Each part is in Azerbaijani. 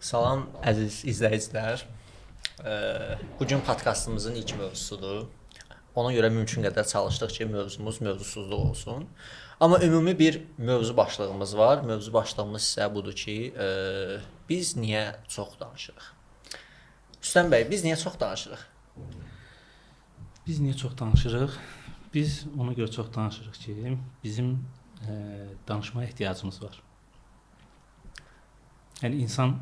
Salam əziz izləyicilər. Bu gün podkastımızın ilk mövzusudur. Ona görə mümkün qədər çalışdıq ki, mövzumuz mövzusuzluq olsun. Amma ümumi bir mövzu başlığımız var. Mövzu başlığımız isə budur ki, biz niyə çox danışırıq? Rüstəm bəy, biz niyə çox danışırıq? Biz niyə çox danışırıq? Biz ona görə çox danışırıq ki, bizim danışmaya ehtiyacımız var. Yəni insan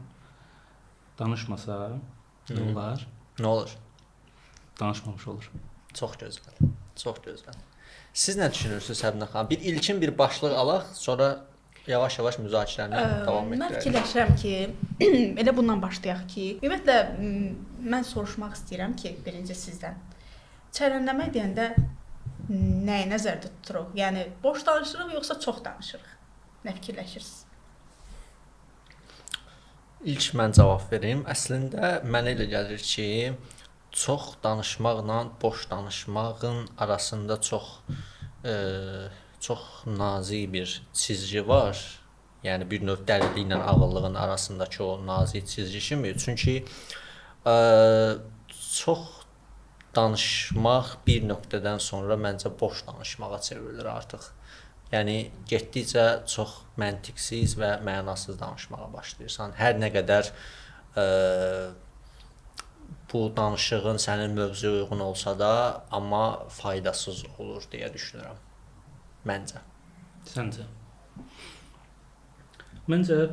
danışmasa nə olar? Nə olur? Danışmamış olur. Çox gözəl. Çox gözəl. Siz nə düşünürsüz Səbinə xanım? Bir ilkin bir başlıq alaq, sonra yavaş-yavaş müzakirəni davam Mən etdirək. fikirləşirəm ki, elə bundan başlayaq ki, ümumiyyətlə mən soruşmaq istəyirəm ki, birinci sizdən. Çərənləmə deyəndə nəyi nəzərdə tuturuq? Yəni boş danışırıq yoxsa çox danışırıq? Nə fikirləşirsiniz? İlk mən cavab verim. Əslində mənə elə gəlir ki, çox danışmaqla boş danışmağın arasında çox nazik bir çizgi var. Yəni bir növ dəliliklə ağıllığın arasındakı o nazik çizgi kimi. Çünki çox danışmaq bir nöqtədən sonra məncə boş danışmağa çevrilir artıq. Yəni getdikcə çox məntiqsiz və mənasız danışmağa başlayırsan. Hər nə qədər bu danışığın sənin mövzuya uyğun olsa da, amma faydasız olur deyə düşünürəm. Məncə. Səncə? Məncə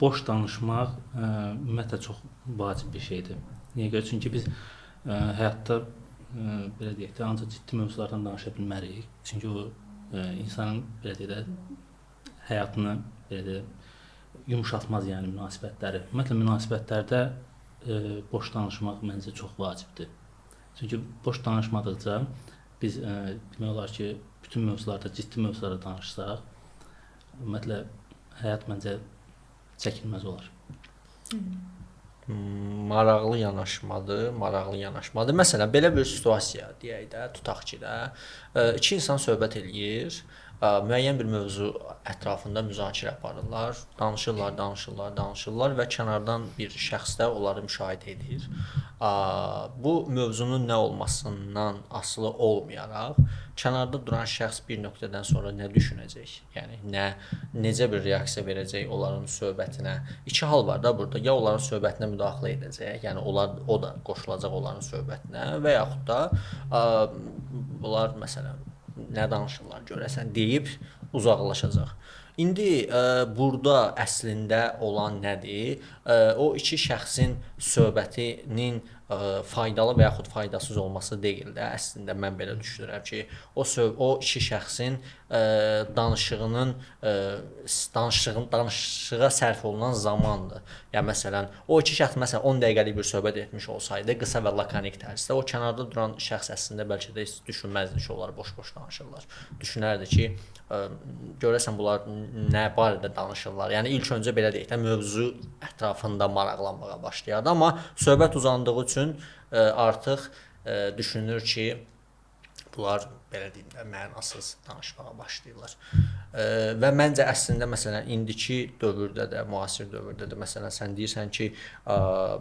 boş danışmaq ümumiyyətlə çox vacib bir şeydir. Niyə görə? Çünki biz həyatda belə deyək də, ancaq ciddi mövzulardan danışa bilmərik. Çünki o insanın belə deyək də həyatını belə deyək yumşaltmaz, yəni münasibətləri. Ümumiyyətlə münasibətlərdə boş danışmaq məncə çox vacibdir. Çünki boş danışmadıqca biz demək olar ki, bütün mövzularda, ciddi mövzularda danışsaq, ümumiyyətlə həyat məncə çəkilməz olar. Maraqlı yanaşmadır. Məsələn, belə bir situasiya deyək də, tutaq ki də, iki insan söhbət eləyir, müəyyən bir mövzu ətrafında müzakirə aparırlar, danışırlar və kənardan bir şəxs də onları müşahidə edir. Bu mövzunun nə olmasından asılı olmayaraq, kənarda duran şəxs bir nöqtədən sonra nə düşünəcək? Yəni necə bir reaksiya verəcək onların söhbətinə? İki hal var da burada. Ya onların söhbətinə müdaxilə edəcək, yəni o da qoşulacaq onların söhbətinə və yaxud da bunlar məsələn nə danışırlar görəsən deyib uzaqlaşacaq. İndi burada əslində olan nədir? O iki şəxsin söhbətinin faydalı və yaxud faydasız olması deyil də. Əslində mən belə düşünürəm ki, o iki şəxsin danışığa sərf olunan zamandır. Yəni məsələn, o iki şəxs məsələn 10 dəqiqəlik bir söhbət etmiş olsaydı, qısa və lakonik tərzdə, o kənarda duran şəxs əslində bəlkə də heç düşünməzdi ki, onlar boş-boş danışırlar. Düşünərdi ki, görəsən bunlar nə barədə danışırlar. Yəni ilk öncə belə deyək də mövzu ətrafında maraqlanmağa başlayardı, amma söhbət uzandığı üçün artıq düşünür ki, bunlar belə deyim də mənasız danışmağa başlayırlar. Və məncə əslində məsələn indiki dövrdə də, müasir dövrdə də məsələn sən deyirsən ki,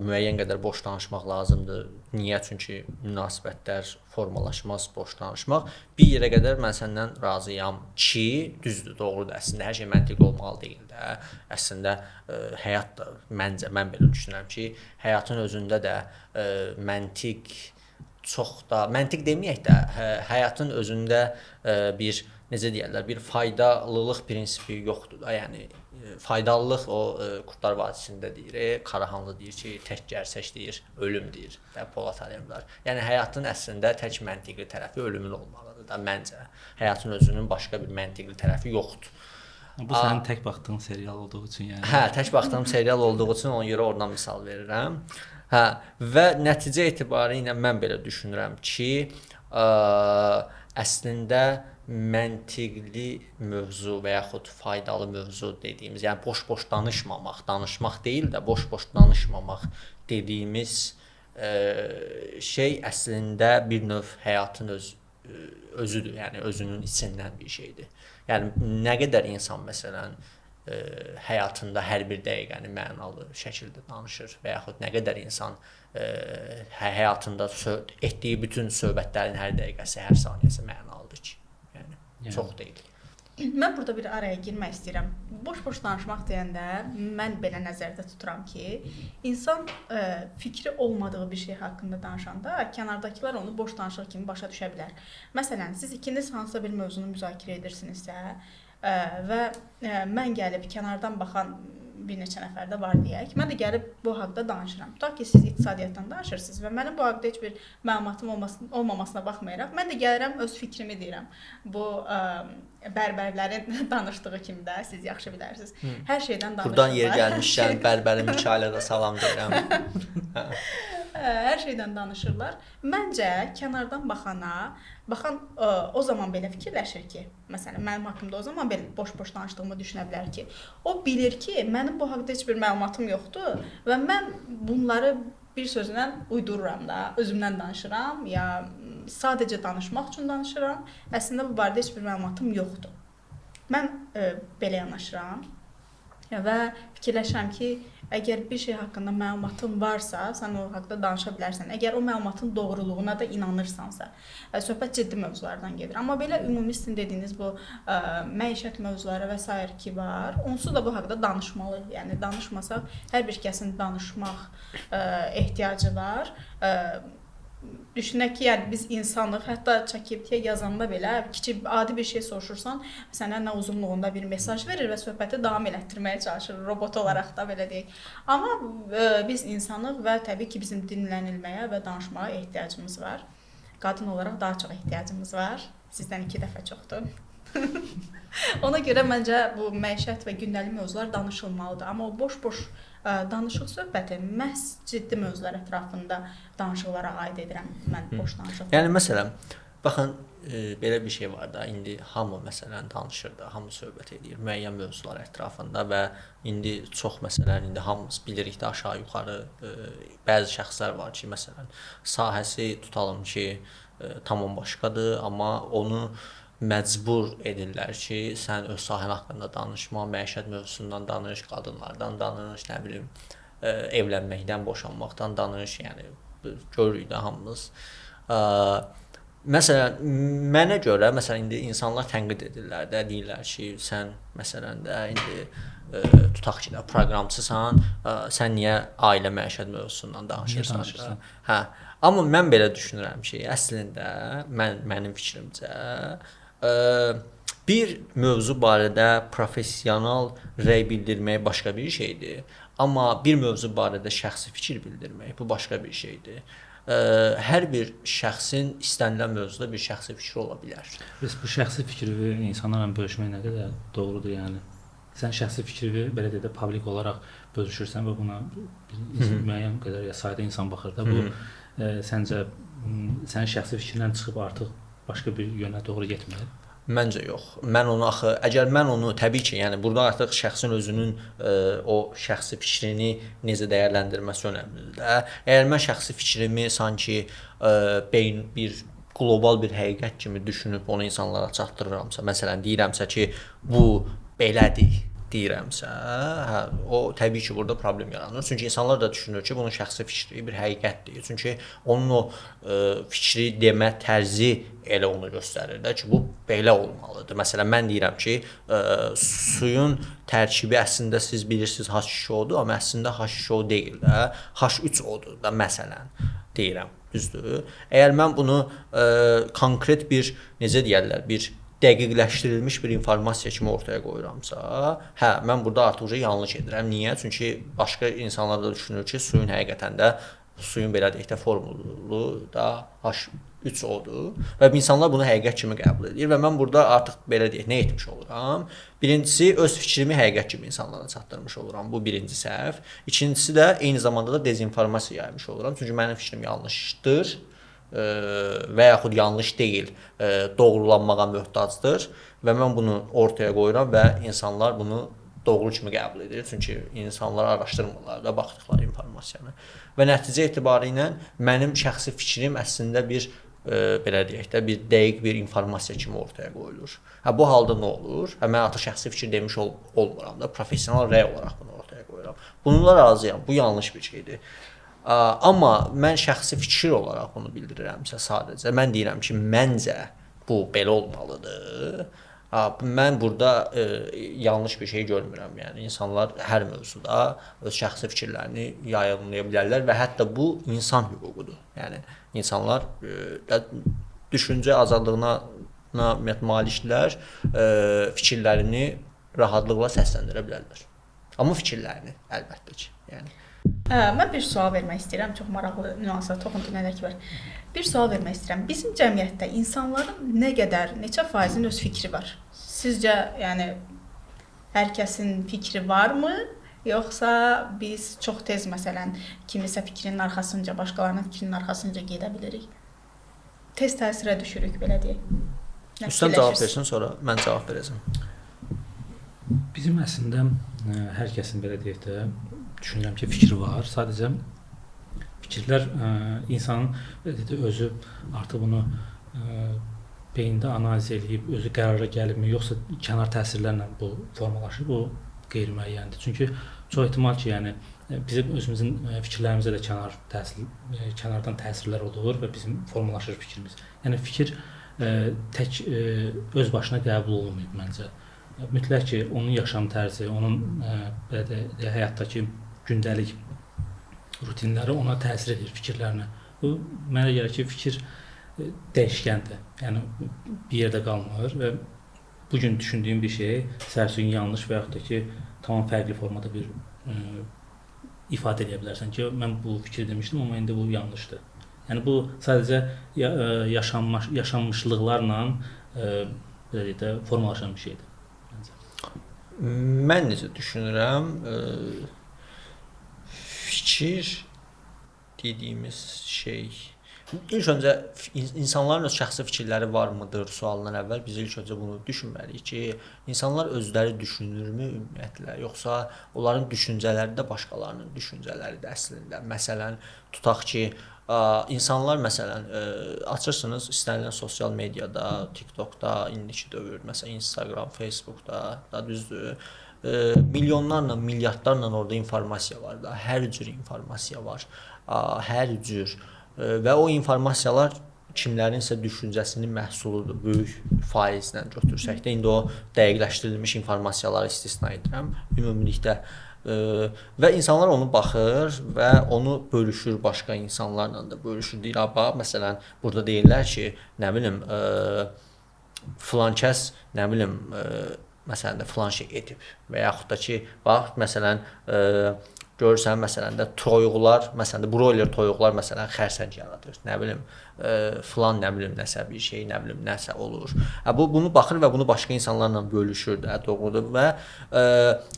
müəyyən qədər boş danışmaq lazımdır. Niyə? Çünki münasibətlər formalaşmaz boş danışmaq. Bir yerə qədər mən səndən razıyam ki, düzdür, doğrudur. Əslində hər şey məntiqli olmalı deyil də. Əslində həyat da mən belə düşünürəm ki, həyatın özündə də məntiq deməyək də, həyatın özündə bir necə deyirlər, bir faydalılıq prinsipi yoxdur da. Yəni faydalılıq o Qurtlar Vadisində deyir, Karahanlı deyir ki, tək gərsək deyir, ölüm deyir və Polat Alemdar. Yəni həyatın əslində tək məntiqli tərəfi ölümün olmalıdır da məncə. Həyatın özünün başqa bir məntiqli tərəfi yoxdur. Bu sənin tək baxdığın serial olduğu üçün yəni. Hə, tək baxdığım serial olduğu üçün ona görə oradan misal verirəm. Hə, və nəticə etibarilə mən belə düşünürəm ki, əslində məntiqli mövzu və yaxud faydalı mövzu dediyimiz, yəni boş-boş danışmaq deyil də, boş-boş danışmamaq dediyimiz şey əslində bir növ həyatın özüdür, yəni özünün içindən bir şeydir. Yəni nə qədər insan məsələn həyatında hər bir dəqiqəni mənalı şəkildə danışır və yaxud nə qədər insan həyatında etdiyi bütün söhbətlərin hər dəqiqəsi, hər saniyəsi mənalıdır ki, yəni çox deyil. Mən burada bir araya girmək istəyirəm. Boş-boş danışmaq deyəndə mən belə nəzərdə tuturam ki, insan fikri olmadığı bir şey haqqında danışanda kənardakılar onu boş danışıq kimi başa düşə bilər. Məsələn, siz ikiniz hansısa bir mövzunu müzakirə edirsinizsə və mən gəlib kənardan baxan bir neçə nəfər də var deyək. Mən də gəlib bu haqqda danışıram. Tutaq ki, siz iqtisadiyyatdan danışırsınız və mənim bu haqqda heç bir məlumatım olmamasına baxmayaraq, mən də gəlirəm öz fikrimi deyirəm. Bu bərbərlərin danışdığı kimi də siz yaxşı bilərsiniz. Hər şeydən danışırlar. Buradan yer gəlmişkən bərbərin Mikailə də salam deyirəm. Hər şeydən danışırlar. Məncə kənardan baxan o zaman belə fikirləşir ki, məsələn, mənim haqqımda o zaman belə boş-boş danışdığımı düşünə bilər ki, o bilir ki, mənim bu haqqda heç bir məlumatım yoxdur və mən bunları bir sözlə uydururam da, özümdən danışıram ya sadəcə danışmaq üçün danışıram. Əslində bu barədə heç bir məlumatım yoxdur. Mən belə yanaşıram və fikirləşirəm ki, əgər bir şey haqqında məlumatın varsa, sən o haqqda danışa bilərsən. Əgər o məlumatın doğruluğuna da inanırsansa, söhbət ciddi mövzulardan gedir. Amma belə ümumi sizin dediyiniz bu məişət mövzuları və s. ki var, onsuz da bu haqqda danışmalı. Yəni danışmasaq, hər bir kəsin danışmaq ehtiyacı var. Düşünək ki, yəni biz insanıq, hətta ChatGPT-yə yazanda belə kiçik adi bir şey soruşursan, sənə nə uzunluğunda bir mesaj verir və söhbəti davam elətdirməyə çalışır, robot olaraq da belə deyək. Amma biz insanıq və təbii ki, bizim dinlənilməyə və danışmağa ehtiyacımız var. Qadın olaraq daha çox ehtiyacımız var. Sizdən 2 dəfə çoxdur. Ona görə məncə bu məişət və gündəlik mövzular danışılmalıdır. Amma o boş-boş danışıq söhbəti məhz ciddi mövzular ətrafında danışıqlara aid edirəm mən boş danışıq. Yəni məsələn, baxın belə bir şey var da, indi hamı məsələn danışır da, hamı söhbət edir müəyyən mövzular ətrafında və indi çox məsələn indi hamımız bilirik də aşağı-yuxarı bəzi şəxslər var ki, məsələn, sahəsi tutalım ki, tamam başqadır, amma onu məcbur edirlər ki, sən öz sahən haqqında danışma, məişət mövzusundan danış, qadınlardan danış, nə bilim, evlənməkdən, boşanmaqdan danış, yəni görürük də hamımız. Məsələn, mənə görə, məsələn, indi insanlar tənqid edirlər də, deyirlər ki, sən məsələn də indi tutaq ki, proqramçısan, sən niyə ailə məişət mövzusundan danışırsan? Hə, amma mən belə düşünürəm ki, əslində mənim fikrimcə bir mövzu barədə professional rəy bildirmək başqa bir şeydir, amma bir mövzu barədə şəxsi fikir bildirmək bu başqa bir şeydir. Hər bir şəxsin istənilən mövzuda bir şəxsi fikri ola bilər. Bəs bu şəxsi fikri insanlarla bölüşmək nə qədər doğrudur, yəni? Sən şəxsi fikri belə deyə də publik olaraq bölüşürsən və buna müəyyən qədər ya sayda insan baxır da, bu səncə sənin şəxsi fikrindən çıxıb artıq başqa bir yönə doğru getmir? Məncə yox. Əgər mən onu təbii ki, yəni burada artıq şəxsin özünün o şəxsi fikrini necə dəyərləndirməsi önəmlidir də. Əgər mən şəxsi fikrimi sanki bir qlobal bir həqiqət kimi düşünüb onu insanlara çatdırıramsa, məsələn deyirəmsə ki, bu belədir deyirəmsə, hə, o təbii ki, burada problem yaranır. Çünki insanlar da düşünür ki, bunun şəxsi fikri bir həqiqətdir. Çünki onun o fikri demə tərzi elə onu göstərir də ki, bu belə olmalıdır. Məsələn, mən deyirəm ki, suyun tərkibi əslində siz bilirsiniz H2O-dur, amma əslində H2O deyil də, H3O-dur da məsələn deyirəm, düzdür. Əgər mən bunu konkret bir, necə deyərlər, bir dəqiqləşdirilmiş bir informasiya kimi ortaya qoyuramsa, hə, mən burada artıq yanlış edirəm. Niyə? Çünki başqa insanlar da düşünür ki, suyun həqiqətən də suyun belə deyək də formulu da H3O-dur və insanlar bunu həqiqət kimi qəbul edir və mən burada artıq belə deyək, nə etmiş oluram? Birincisi, öz fikrimi həqiqət kimi insanlara çatdırmış oluram. Bu birinci səhv. İkincisi də eyni zamanda da dezinformasiya yaymış oluram. Çünki mənim fikrim yanlışdır və yaxud yanlış deyil, doğrulanmağa möhtacdır və mən bunu ortaya qoyuram və insanlar bunu doğru kimi qəbul edir. Çünki insanlar araşdırmırlar da baxdıqları informasiyanı. Və nəticə etibarilə mənim şəxsi fikrim əslində bir belə deyək də bir dəqiq bir informasiya kimi ortaya qoyulur. Bu halda nə olur? Mən artıq şəxsi fikir demiş olmuram da, professional rəy olaraq bunu ortaya qoyuram. Bununla razıyam. Bu yanlış bir şeydir. Amma mən şəxsi fikir olaraq bunu bildirirəmsə sadəcə mən deyirəm ki, məncə bu belə olmalıdır. Mən burada yanlış bir şey görmürəm. Yəni insanlar hər mövzuda öz şəxsi fikirlərini yayımlaya bilərlər və hətta bu insan hüququdur. Yəni insanlar düşüncə azadlığına malikdirlər, fikirlərini rahatlıqla səsləndirə bilərlər. Amma fikirlərini əlbəttə ki, yəni mən bir sual vermək istəyirəm. Çox maraqlı nüansa toxundu mənə ki var. Bir sual vermək istəyirəm. Bizim cəmiyyətdə insanların neçə faizin öz fikri var? Sizcə, yəni hər kəsin fikri varmı? Yoxsa biz çox tez məsələn kimisə fikrinin arxasınca, başqalarının fikrinin arxasınca gedə bilirik? Tez təsirə düşürük, belə deyək. Üstad cavab versin, sonra mən cavab verəcəm. Bizim əslində hər kəsin belə deyək də düşünürəm ki, fikri var. Sadəcə fikirlər insanın özü artıq bunu beyində analiz edib, özü qərara gəlibmi, yoxsa kənar təsirlərlə bu formalaşır, bu qeyri-müəyyəndir. Çünki çox ehtimal ki, yəni bizim özümüzün fikirlərimizə də kənardan təsirlər olur və bizim formalaşır fikrimiz. Yəni fikir tək öz başına qəbul olunmayıb məncə. Mütləq ki, onun yaşam tərzi, onun belə də həyatdakı gündəlik rutinləri ona təsir edir fikirlərinə. Bu mənə gəlir ki, fikir dəyişkəndir. Yəni bir yerdə qalmır və bu gün düşündüyüm bir şey səhərsi gün yanlış və yaxud da ki, tamam fərqli formada bir ifadə edə bilərsən ki, mən bu fikri demişdim, amma indi bu yanlışdır. Yəni bu sadəcə yaşanmışlıqlarla belə deyək də formalaşan bir şeydir. Mən necə düşünürəm, fikir dediyimiz şey ilk öncə insanların öz şəxsi fikirləri varmıdır sualından əvvəl biz ilk öncə bunu düşünməliyik ki, insanlar özləri düşünürmü ümumiyyətlə, yoxsa onların düşüncələri də başqalarının düşüncələridir əslində. Məsələn, tutaq ki, insanlar məsələn açırsınız istənilən sosial mediada, TikTokda, indiki dövr, məsələn Instagram, Facebookda, da düzdür, milyonlarla, milyardlarla orada informasiya var da, hər cür informasiya var, hər cür və o informasiyalar kimlərinsə düşüncəsinin məhsuludur, böyük faizlə götürsək də, indi o dəqiqləşdirilmiş informasiyaları istisna edirəm, ümumilikdə və insanlar onu baxır və onu bölüşür, başqa insanlarla da bölüşür. Deyir, bax, məsələn, burada deyirlər ki, nə bilim, filan kəs, nə bilim, məsələn də filan şey edib və yaxud da ki, bax, məsələn, görürsən, məsələn də toyuqlar, məsələn də broiler toyuqlar, məsələn, xərsəng yaradır, nə bilim, filan, nə bilim, nəsə bir şey, nə bilim, nəsə olur. Bunu baxır və bunu başqa insanlarla bölüşür də, doğrudur və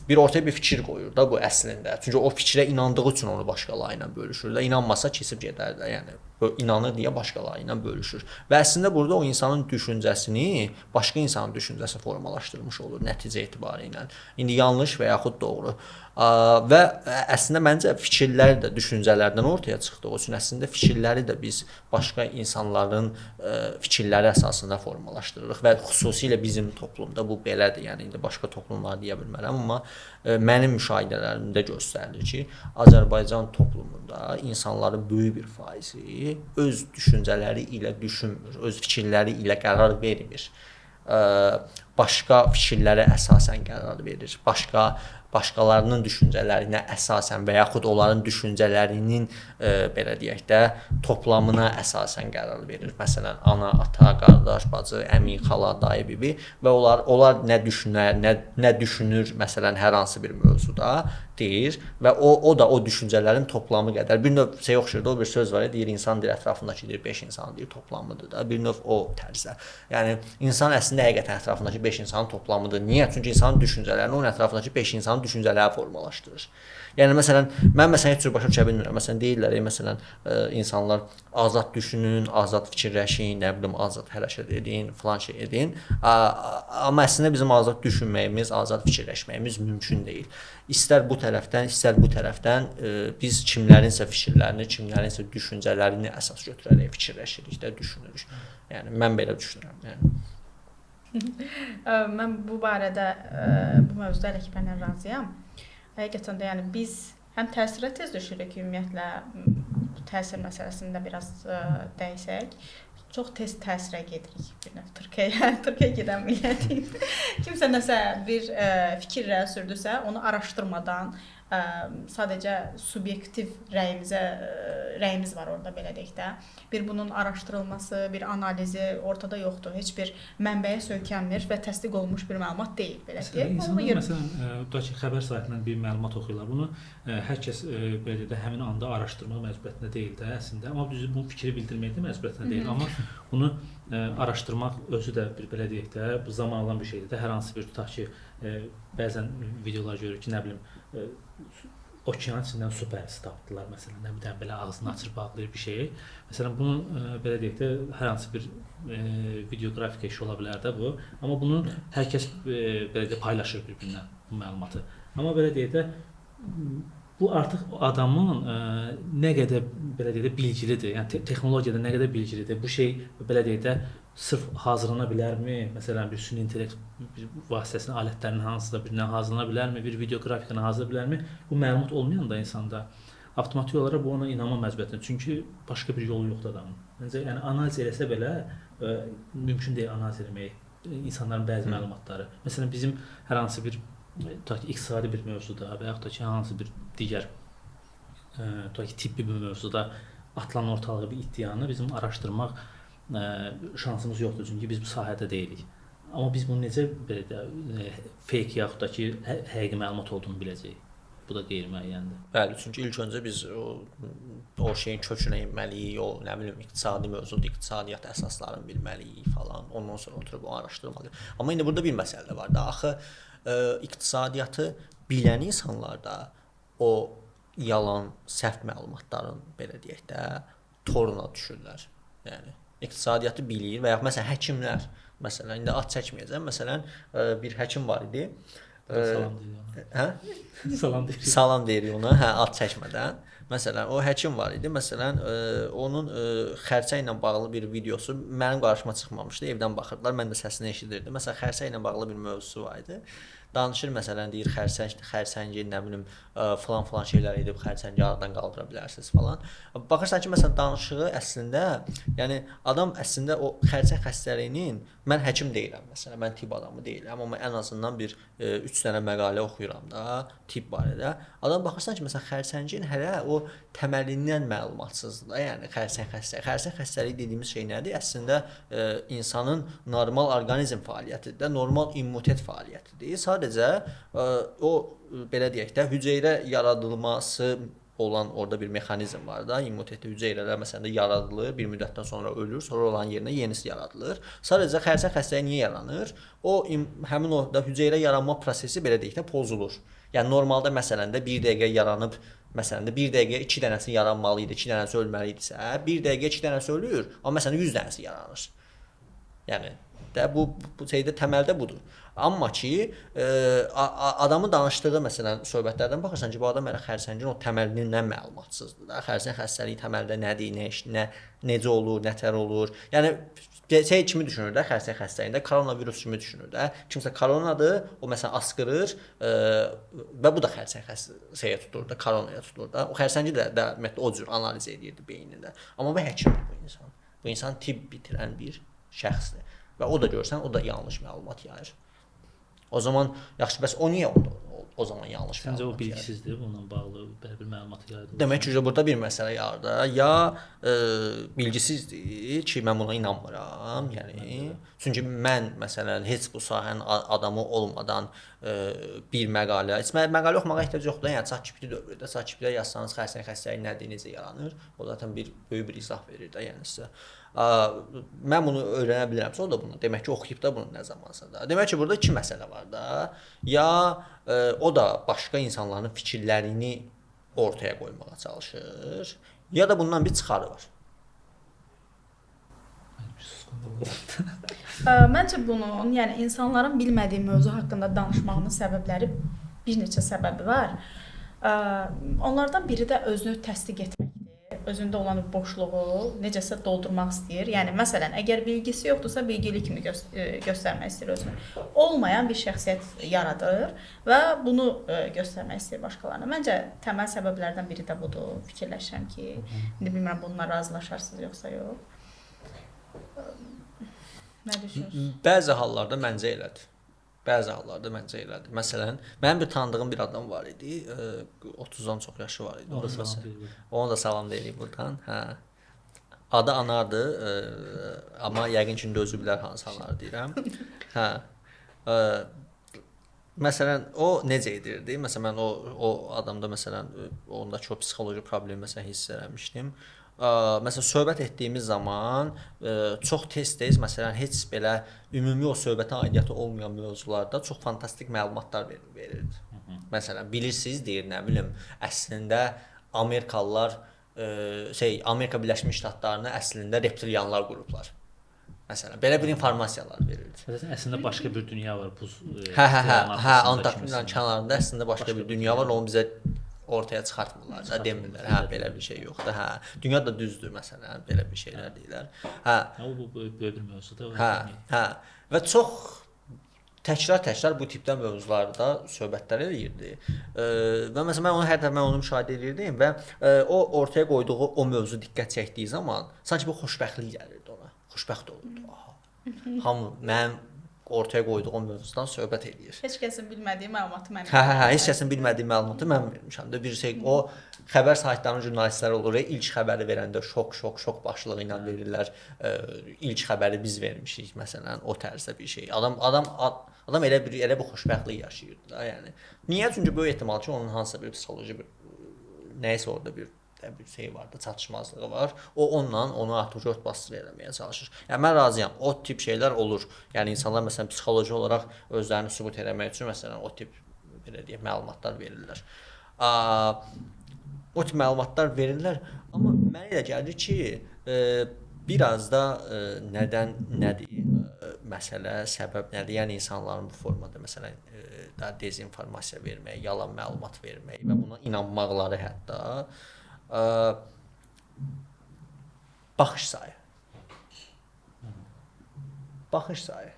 bir ortaya bir fikir qoyur da bu əslində. Çünki o fikrə inandığı üçün onu başqaları ilə bölüşür də, inanmasa keçib gedər də, yəni inanır deyə başqaları ilə bölüşür. Və əslində burada o insanın düşüncəsini başqa insanın düşüncəsi formalaşdırmış olur nəticə etibarilə. İndi yanlış və yaxud doğru. Və əslində məncə fikirlər də düşüncələrdən ortaya çıxdığı üçün əslində fikirləri də biz başqa insanların fikirləri əsasında formalaşdırırıq və xüsusilə bizim toplumda bu belədir. Yəni indi başqa toplumlar deyə bilmərəm, amma mənim müşahidələrimdə göstərilir ki, Azərbaycan toplumunda insanların böyük bir faizi öz düşüncələri ilə düşünmür, öz fikirləri ilə qərar vermir. Başqa fikirlərə əsasən qərar verir. Başqalarının düşüncələrinə əsasən və yaxud onların düşüncələrinin belə deyək də toplamına əsasən qərar verir. Məsələn, ana, ata, qardaş, bacı, əmi, xala, dayı, bibi və onlar nə düşünər, nə düşünür, məsələn, hər hansı bir mövzuda deyir və o da o düşüncələrin toplamı qədər. Bir növ şey oxşur, o bir söz var, deyir insan deyir ətrafındakı deyir 5 insan deyir toplamıdır da. Bir növ o tərzdə. Yəni insan əslində həqiqətən ətrafındakı 5 insanın toplamıdır. Niyə? Çünki insanın düşüncələrini onun ətrafındakı 5 insan insanın düşüncələri formalaşdırır. Yəni məsələn, mən məsələn heç cür başa düşə bilmirəm. Məsələn deyirlər, məsələn, insanlar azad düşünün, azad fikirləşin, nə bilim, azad hərəkət edin, falan şey edin. Amma əslində bizim azad düşünməyimiz, azad fikirləşməyimiz mümkün deyil. İstər bu tərəfdən, istər bu tərəfdən biz kimlərinsə fikirlərini, kimlərinsə düşüncələrini əsas götürərək fikirləşirik də, düşünürük. Yəni mən belə düşünürəm, yəni. Mən bu barədə bu mövzuda rəhbərlə razıyam. Həqiqətən də yəni biz həm təsirə tez düşürük ümumiyyətlə təsir məsələsində biraz dəysək. Çox tez təsirə gedirik bir növ Türkiyəyə gedən millətik. Kimsə nəsə bir fikirlə sürdüsə, onu araşdırmadan sadəcə subyektiv rəyimiz var orada belə deyək də. Bir bunun araşdırılması, bir analizi ortada yoxdur. Heç bir mənbəyə söykənmir və təsdiq olunmuş bir məlumat deyil belə deyək. İnsanlar məsələn, tutaq ki, xəbər saytından bir məlumat oxuyurlar. Bunu hər kəs belə deyək də həmin anda araşdırmaq məcburiyyətində deyil də əslində. Amma düzü bu fikri bildirmək də məcburiyyətində deyil. Amma bunu araşdırmaq özü də bir belə deyək də zaman alan bir şeydir də. Hər hansı bir tutaq ki, bəzən videolar görürük ki, nə bilim, okeanın içindən su pərisi tapdılar məsələn, nə bilim belə ağzını açır, bağlayır bir şeyi. Məsələn, bunu belə deyək də hər hansı bir videoqrafik iş ola bilər də bu. Amma bunu hər kəs belə də paylaşır bir-birinə bu məlumatı. Amma belə deyək də bu artıq adamın nə qədər belə deyək də bilgilidir. Yəni texnologiyada nə qədər bilgilidir. Bu şey belə deyək də sırf hazırlana bilərmi? Məsələn, bir süni intellekt vasitəsilə alətlərin hansısa birindən hazırlana bilərmi? Bir videoqrafikdən hazırlana bilərmi? Bu məlumat olmayan da insanda avtomatik olaraq bu ona inanma məcburiyyətidir. Çünki başqa bir yolu yoxdur adamın. Məncə yəni analiz eləsə belə mümkün deyil analiz etmək insanların bəzi məlumatları. Məsələn, bizim hər hansı bir tutaq ki, iqtisadi bir mövzuda və yaxud da ki, hansı bir digər tutaq ki, tibbi bir mövzuda atılan ortalığa bir iddianı bizim araşdırmaq şansımız yoxdur, çünki biz bu sahədə deyilik. Amma biz bunu necə belə də fake yaxud da ki, həqiqi məlumat olduğunu biləcəyik. Bu da qeyri-müəyyəndir. Bəli, çünki ilk öncə biz o şeyin kökünə inməliyik, o nə bilim iqtisadi mövzuda iqtisadiyyat əsaslarını bilməliyik falan. Ondan sonra oturub onu araşdırmalıyıq. Amma indi burada bir məsələ də var da, axı iqtisadiyyatı bilən insanlar da o yalan, səhv məlumatların belə deyək də toruna düşürlər. Yəni iqtisadiyyatı bilir və ya məsələn həkimlər, məsələn indi ad çəkməyəcəm, məsələn bir həkim var idi. Salam deyirik. Hə? Salam deyirik ona, hə, ad çəkmədən. Məsələn, o həkim var idi. Məsələn, onun xərçəng ilə bağlı bir videosu mənim qarşıma çıxmamışdı. Evdən baxırdılar, mən də səsini eşidirdim. Məsələn, xərçəng ilə bağlı bir mövzusu var idi. Danışır məsələn, deyir xərçəngi nə bilim falan şeylər edib xərçəngi aradan qaldıra bilərsiniz falan. Baxırsan ki, məsələn danışığı əslində, yəni adam əslində o xərçəng xəstəliyinin mən həkim deyiləm məsələn, mən tibb adamı deyiləm, amma ən azından bir 3 dənə məqalə oxuyuram da tibb barədə. Adam baxırsan ki, məsələn xərçəngin hələ o təməlindən məlumatsızdır da, yəni xərçəng xəstəliyi dediyimiz şey nədir? Əslində insanın normal orqanizm fəaliyyətidir də, normal immunitet fəaliyyətidir. Sadəcə o belə deyək də hüceyrə yaradılması olan orada bir mexanizm var da, immunitet hüceyrələr məsələn də yaradılır, bir müddətdən sonra ölür, sonra olan yerinə yenisi yaradılır. Sadəcə xərçəng xəstəliyi niyə yaranır? O həmin orada hüceyrə yaranma prosesi belə deyək də pozulur. Yəni normalda məsələn də 1 dəqiqə yaranıb, məsələn də 1 dəqiqə 2 dənəsi yaranmalı idi, 2 dənəsi ölməli idisə, 1 dəqiqə 2 dənəsi ölür, amma məsələn 100 dənəsi yaranır. Yəni də bu şeydə təməldə budur. Amma ki adamın danışdığı məsələn söhbətlərdən baxırsan ki, bu adam elə xərçəngin o təməlindən məlumatsızdır da. Xərçəng xəstəliyi təməldə nədir, necə olur, nətər olur. Yəni şey kimi düşünür də xərçəng xəstəliyində koronavirus kimi düşünür də. Kimsə koronadır, o məsələn asqırır və bu da xərçəng xəstəliyə tutulur da, koronaya tutulur da. O xərçəngi də ümumiyyətlə o cür analiz edirdi beynində. Amma bu həkimdir bu insan. Bu insan tibb bitirən bir şəxsdir. Və o da görsən, o da yanlış məlumat yayır. O zaman yaxşı, bəs o niyə o zaman yanlış məlumat yayır? Səncə o bilgisizdir, bununla bağlı belə bir məlumat yayılır? Demək ki, burada bir məsələ yardır. Ya bilgisizdir ki, mən buna inanmıram. Yəni çünki mən məsələn heç bu sahənin adamı olmadan bir məqalə, heç məqalə oxumağa ehtiyac yoxdur. Yəni ChatGPT dövründə ChatGPT-də yazsanız xəstəlik nədir, necə yaranır, o zaten böyük bir izah verir də, yəni sizə. Mən bunu öyrənə bilirəmsə, o da bunu demək ki, oxuyub da bunu nə zamansa da. Demək ki, burada iki məsələ var da. Ya o da başqa insanların fikirlərini ortaya qoymağa çalışır, ya da bundan bir çıxarı var. Məncə bunun, yəni insanların bilmədiyi mövzu haqqında danışmağının səbəbləri bir neçə səbəbi var. Onlardan biri də özünü təsdiq etməkdir. Özündə olan boşluğu necəsə doldurmaq istəyir. Yəni məsələn, əgər bilgisi yoxdursa, bilgili kimi göstərmək istəyir özünü. Olmayan bir şəxsiyyət yaradır və bunu göstərmək istəyir başqalarına. Məncə təməl səbəblərdən biri də budur. Fikirləşirəm ki, indi bilmirəm bununla razılaşarsınız yoxsa yox. Nə düşünürsünüz? Bəzi hallarda məncə elədir. Məsələn, mənim bir tanıdığım bir adam var idi. 30-dan çox yaşı var idi. Ona da salam deyirəm buradan. Hə. Adı Anardır, amma yəqin ki, özü bilər hansı Anar deyirəm. Hə. Məsələn, o necə edirdi? Məsələn, mən o adamda məsələn onda çox psixoloji problem məsələn hiss etmişdim. Məsələn, söhbət etdiyimiz zaman çox tez-tez məsələn heç belə ümumi o söhbətə aidiyyəti olmayan mövzularda çox fantastik məlumatlar verirdi. Məsələn, bilirsiniz deyir, nə bilim, əslində Amerikalılar Amerika Birləşmiş Ştatlarını əslində reptilianlar qurublar. Məsələn, belə bir informasiyalar verirdi. Əslində başqa bir dünya var buz. Hə, Antarktidanın kənarında əslində başqa bir dünya var, onu bizə ortaya çıxartmırlar da, demirlər. Hə, belə bir şey yoxdur. Hə, dünya da düzdür məsələn, belə bir şeylər deyirlər. Hə. Bu böyük bir mövzudur. Hə. Və çox təkrar bu tipdə mövzularda söhbətlər eləyirdi. Və məsələn mən onu hər dəfə onu müşahidə edirdim və o ortaya qoyduğu o mövzu diqqət çəkdiyi zaman sanki bir xoşbəxtlik gəlirdi ona. Xoşbəxt olurdu. Hamı mənim ortaya qoyduğum mövzudan söhbət eləyir. Heç kəsin bilmədiyi məlumatı mən. Hə, heç kəsin bilmədiyi məlumatı mən vermişəm də. Bir şey o xəbər saytlarının jurnalistləri olur, ilk xəbəri verəndə şok başlığı ilə verirlər. İlk xəbəri biz vermişik məsələn, o tərzdə bir şey. Adam elə bir xoşbəxtlik yaşayırdı da, yəni. Niyə? Çünki böyük ehtimal ki, onun hansısa bir psixoloji bir nəysə orada bir şey var da, çatışmazlığı var. O onu artıq bastır eləməyə çalışır. Yəni mən razıyam. O tip şeylər olur. Yəni insanlar məsələn psixoloji olaraq özlərini sübut etmək üçün məsələn o tip belə deyək məlumatlar verirlər. O tip məlumatlar verirlər, amma mənə elə gəlir ki, biraz da nədir məsələ, səbəb nədir? Yəni insanların bu formada məsələn da dezinformasiya vermək, yalan məlumat vermək və buna inanmaqları hətta baxış sayı.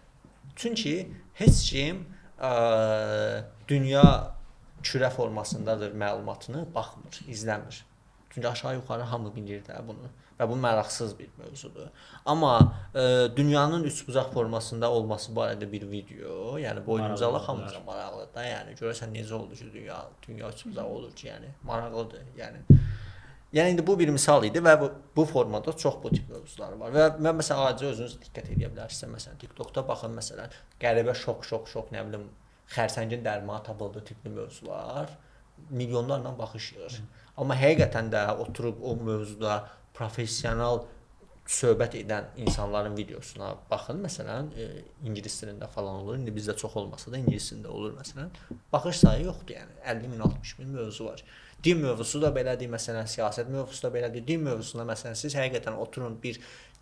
Çünki heç kim dünya kürə formasındadır məlumatını baxmır, izləmir. Çünki aşağı-yuxarı hamı bilir də bunu və bu maraqsız bir mövzudur. Amma dünyanın üçbucaq formasında olması barədə bir video, yəni boynumuzalıq hamımıza maraqlıdır da, yəni görəsən necə oldu ki, dünya üçbucaq olur ki, yəni maraqlıdır, Yəni indi bu bir misal idi və bu formada çox bu tip mövzular var. Və mən məsələn acı özünüz diqqət edə bilərsiniz. Məsələn TikTokda baxın məsələn qəribə şok, nə bilim, xərsəngin dərmanı tapıldığı tipli mövzular milyonlarla baxış yığır. Amma həqiqətən də oturub o mövzuda professional söhbət edən insanların videosuna baxın. Məsələn ingilis dilində falan olur. İndi bizdə çox olmasa da ingilis dilində olur məsələn. Baxış sayı yoxdur yəni. 50 min, 60 min mövzu var. Din mövzusu da belədir, məsələn, siyasət mövzusu da belədir. Din mövzusunda məsələn siz həqiqətən oturun bir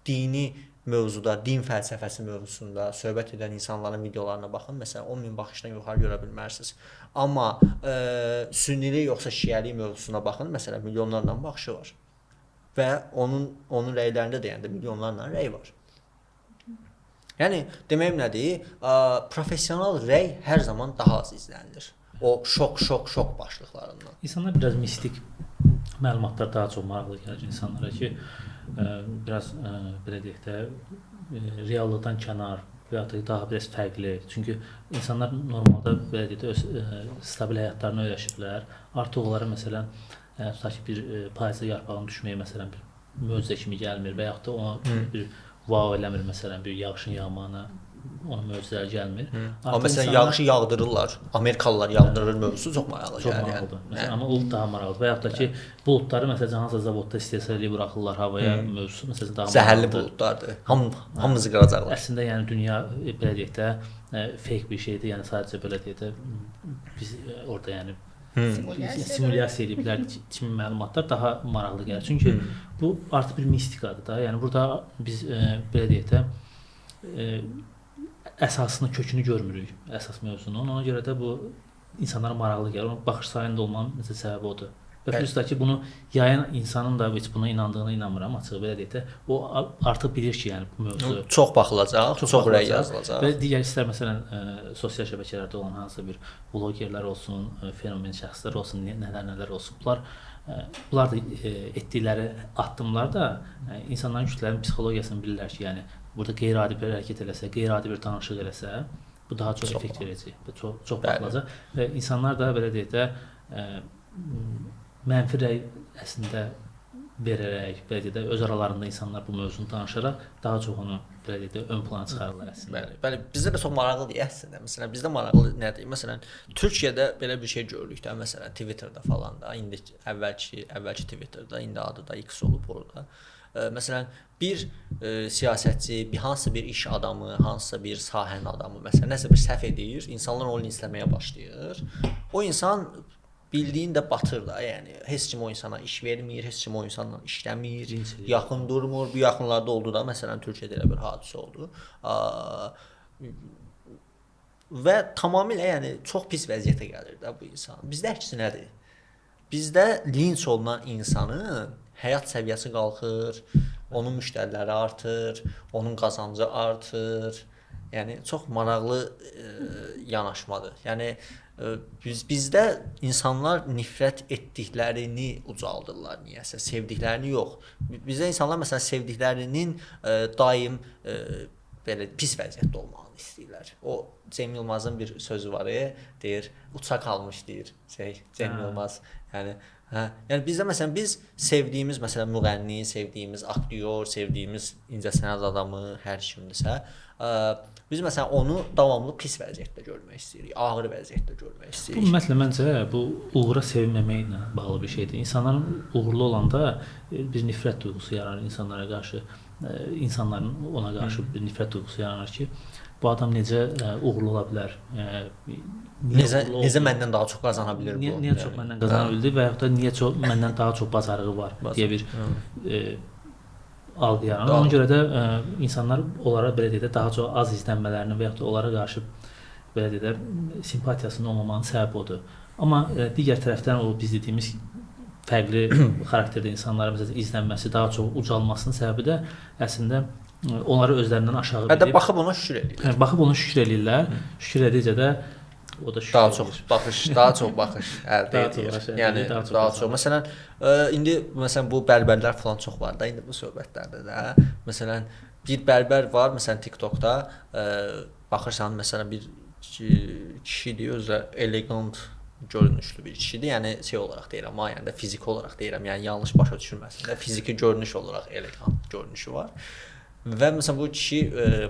dini mövzuda, din fəlsəfəsi mövzusunda söhbət edən insanların videolarına baxın. Məsələn, 10 min baxışdan yuxarı görə bilmərsiniz. Amma sünnilik yoxsa şiəlik mövzusuna baxın. Məsələn, milyonlarla baxışı var. Və onun rəylərində deyəndə milyonlarla rəy var. Yəni deməyim nədir? Professional rəy hər zaman daha az izlənilir. O şok başlıqlarından. İnsanlar biraz mistik məlumatlar daha çox maraqlı gəlir insanlara ki, biraz belə deyək də reallıqdan kənar və ya daha biraz fərqli. Çünki insanlar normalda belə deyək də öz stabil həyatlarını öyrəşiblər. Artıq onlara məsələn tutaq ki, bir payızda yarpağın düşməyi məsələn bir möcüzə kimi gəlmir və yaxud da ona bir wow eləmir məsələn bir yağışın yağmağına ona möcüzələr gəlmir. Amma məsələn yağışı yağdırırlar. Amerikalılar yağdırır mövzusu çox maraqlı çox gəlir. maraqlıdır. Məsələn, amma o daha maraqlıdır. Və yaxud da ki, buludları məsələn hansısa zavodda istehsal edib buraxırlar havaya mövzusu məsələn daha zəhərli maraqlıdır. buludlardır. Hamımızı qıracaqlar. Əslində yəni dünya belə deyək də fake bir şeydir. Yəni sadəcə belə deyək də biz orada yəni simulyasiya ediblər kimi məlumatlar daha maraqlı gəlir. Çünki bu artıq bir mistikadır da. Yəni burada biz belə deyək də əsasını, kökünü görmürük əsas mövzunun. Ona görə də bu insanlara maraqlı gəlir. Onun baxış sayında olmanın necə səbəbi odur. Və plus da ki, bunu yayan insanın da heç buna inandığına inanmıram, açığı belə deyək də. O artıq bilir ki, yəni bu mövzu çox baxılacaq, çox rəy yazılacaq. Və digər istər məsələn sosial şəbəkələrdə olan hansısa bir blogerlər olsun, fenomen şəxslər olsun, nələr olsun. Bunlar da etdikləri addımlar da insanların kütlənin psixologiyasını bilirlər ki, yəni burada qeyri-adi bir hərəkət eləsə, qeyri-adi bir danışıq eləsə, bu daha çox effekt verəcək və çox baxılacaq. Və insanlar da belə deyək də mənfi rəy əslində verərək, belə deyək də öz aralarında insanlar bu mövzunu danışaraq daha çox onu belə deyək də ön plana çıxarırlar əslində. Bəli, bizdə də çox maraqlıdır əslində. Məsələn, bizdə maraqlı nədir? Məsələn, Türkiyədə belə bir şey görürük də, məsələn, Twitterdə falan da, indi əvvəlki Twitterdə, indi adı da X olub orada. Məsələn, bir siyasətçi, hansısa bir iş adamı, hansısa bir sahənin adamı, məsələn, nəsə bir səhv edir, insanlar onu linçləməyə başlayır. O insan bildiyin də batır da, yəni heç kim o insana iş vermir, heç kim o insanla işləmir, yaxın durmur. Bu yaxınlarda oldu da, məsələn, Türkiyədə elə bir hadisə oldu. Və tamamilə yəni çox pis vəziyyətə gəlir də bu insan. Bizdə əksinədir. Bizdə linç olunan insanın həyat səviyyəsi qalxır, onun müştəriləri artır, onun qazancı artır. Yəni çox maraqlı yanaşmadır. Yəni bizdə insanlar nifrət etdiklərini ucaldırlar niyəsə, sevdiklərini yox. Bizdə insanlar məsələn sevdiklərinin daim belə pis vəziyyətdə olmağını istəyirlər. O Cem Yılmazın bir sözü var, deyir, uça qalmış deyir Cem Yılmaz. Yəni bizdə məsələn biz sevdiyimiz məsələn müğənni, sevdiyimiz aktyor, sevdiyimiz incəsənət adamı hər kimdirsə, biz məsələn onu davamlı pis vəziyyətdə görmək istəyirik, ağır vəziyyətdə görmək istəyirik. Bu ümumiyyətlə məncə bu uğura sevinməməklə bağlı bir şeydir. İnsanların uğurlu olanda bir nifrət duyğusu yaranır insanlara qarşı, insanların ona qarşı bir nifrət duyğusu yaranır ki, bu adam necə uğurlu ola bilər? Necə məndən daha çox qazana bilər bu? Niyə çox məndən qazana bildi və yaxud da niyə məndən daha çox bacarığı var deyə bir algı yaranır. Ona görə də insanlar onlara belə deyək də daha çox az izlənmələrini və yaxud da onlara qarşı belə deyək də simpatiyasının olmamanın səbəbi odur. Amma digər tərəfdən o biz dediyimiz fərqli xarakterdə insanların məsələn izlənməsi, daha çox ucalmasının səbəbi də əslində onları özlərindən aşağı bilib. Hətta baxıb ona şükür edirlər. Baxıb ona şükür edirlər. Şükür edəcə də o da şükür daha çox baxış əldə edir. Yəni daha çox. Məsələn, indi məsələn bu bərbərlər falan çox var da indi bu söhbətlərdə də. Məsələn, bir bərbər var, məsələn TikTokda baxırsan məsələn bir kişidir, özü elegant görünüşlü bir kişidir. Yəni şey olaraq deyirəm, yəni də fiziki olaraq deyirəm, yəni yanlış başa düşülməsin də, fiziki görünüş olaraq elegant görünüşü var. Və məsələn bu kişi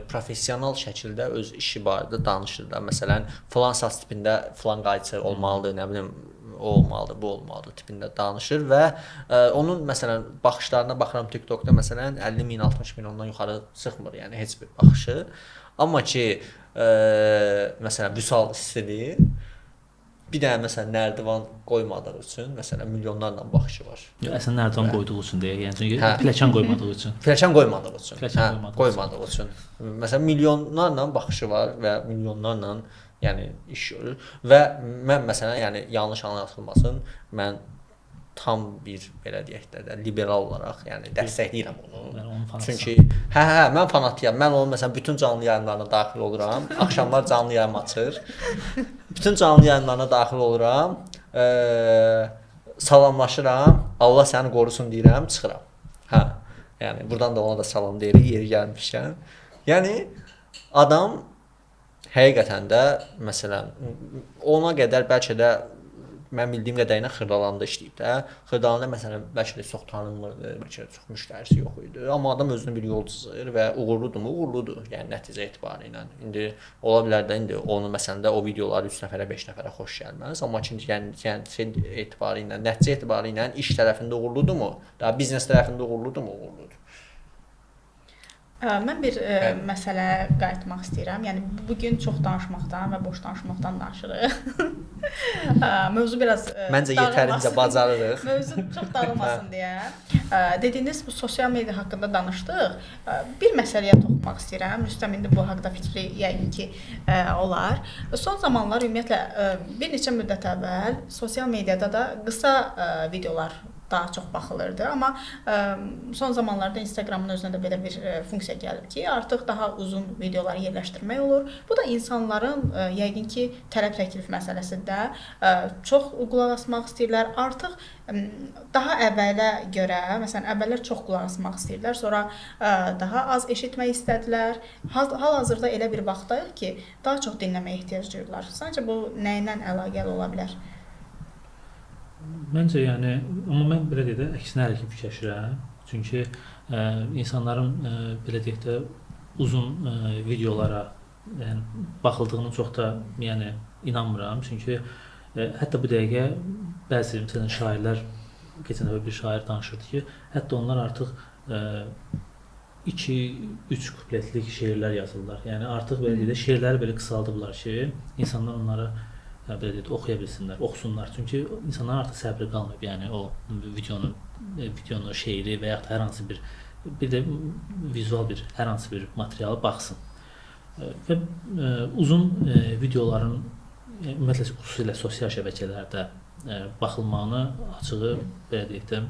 professional şəkildə öz işi barədə danışır da. Məsələn, falan saç tipində falan qayçı olmalıdır, nə bilim, o olmalıdır, bu olmalıdır tipində danışır və onun məsələn baxışlarına baxıram TikTokda məsələn 50 min, 60 min ondan yuxarı çıxmır, yəni heç bir baxışı. Amma ki məsələn Vüsal istidir. Bir dənə məsələn nərdivan qoymadığı üçün məsələn milyonlarla baxışı var. Əslində nərdivan qoyduğu üçün deyə, yəni çünki pləkan qoymadığı üçün. Pləkan qoymadığı üçün. Qoymadığı üçün. Məsələn milyonlarla baxışı var və milyonlarla yəni iş görür və mən məsələn yəni yanlış anlaşılmasın, mən tam bir belə deyək də liberal olaraq yəni dəstəkləyirəm onu. Çünki mən fanatiyam. Mən onun məsələn bütün canlı yayımlarına daxil oluram. Axşamlar canlı yayım açır. Bütün canlı yayımlarına daxil oluram. Salamlaşıram. Allah səni qorusun deyirəm, çıxıram. Yəni burdan da ona da salam deyirik yeri gəlmişkən. Yəni adam həqiqətən də məsələn ona qədər bəlkə də mən bildiyim qədərilə Xırdalanda işləyib də. Xırdalanda məsələn bəlkə də çox tanınmırdı, bəlkə də çox müştərisi yox idi. Amma adam özünə bir yol çizir və uğurludurmu? Uğurludur. Yəni nəticə etibarilə. İndi ola bilər də indi onu məsələn də o videolar 3 nəfərə, 5 nəfərə xoş gəlməz, amma ikinci yəni etibarilə, nəticə etibarilə iş tərəfində uğurludurmu? Daha biznes tərəfində uğurludurmu? Uğurludur. Mən bir məsələyə qayıtmaq istəyirəm. Yəni bu gün çox danışmaqdan və boş danışmaqdan danışırıq. Mövzu biraz məncə yetərincə bacarırıq. Mövzu çox dağılmasın deyə. Dediyiniz bu sosial media haqqında danışdıq. Bir məsələyə toxunmaq istəyirəm. Rüstəm indi bu haqqda fikri yəqin ki olar. Son zamanlar ümumiyyətlə bir neçə müddət əvvəl sosial mediada da qısa videolar daha çox baxılırdı, amma son zamanlarda Instagramın özünə də belə bir funksiya gəlib ki, artıq daha uzun videoları yerləşdirmək olur. Bu da insanların yəqin ki tələb təklif məsələsində çox qulaq asmaq istəyirlər. Artıq daha əvvələ görə, məsələn, əvvəllər çox qulaq asmaq istəyirlər, sonra daha az eşitmək istədilər. Hal-hazırda elə bir vaxtdayıq ki, daha çox dinləməyə ehtiyac duyurlar. Səncə bu nə ilə əlaqəli ola bilər? Məncə yəni, amma mən belə deyək də əksinə hər iki fikirləşirəm. Çünki insanların belə deyək də uzun videolara yəni baxıldığını çox da yəni inanmıram. Çünki hətta bu dəqiqə bəzi məsələn şairlər, keçən dəfə bir şair danışırdı ki, hətta onlar artıq 2-3 kupletlik şeirlər yazırlar. Yəni artıq belə deyək də şeirləri belə qısaldıblar ki, insanlar onları belə deyək, oxuya bilsinlər, oxusunlar. Çünki insanların artıq səbri qalmayıb. Yəni o videonun şeiri və ya hər hansı bir də vizual bir hər hansı bir materiala baxsın. Və uzun videoların ümumiyyətlə xüsusilə sosial şəbəkələrdə baxılmağını açığı belə deyək də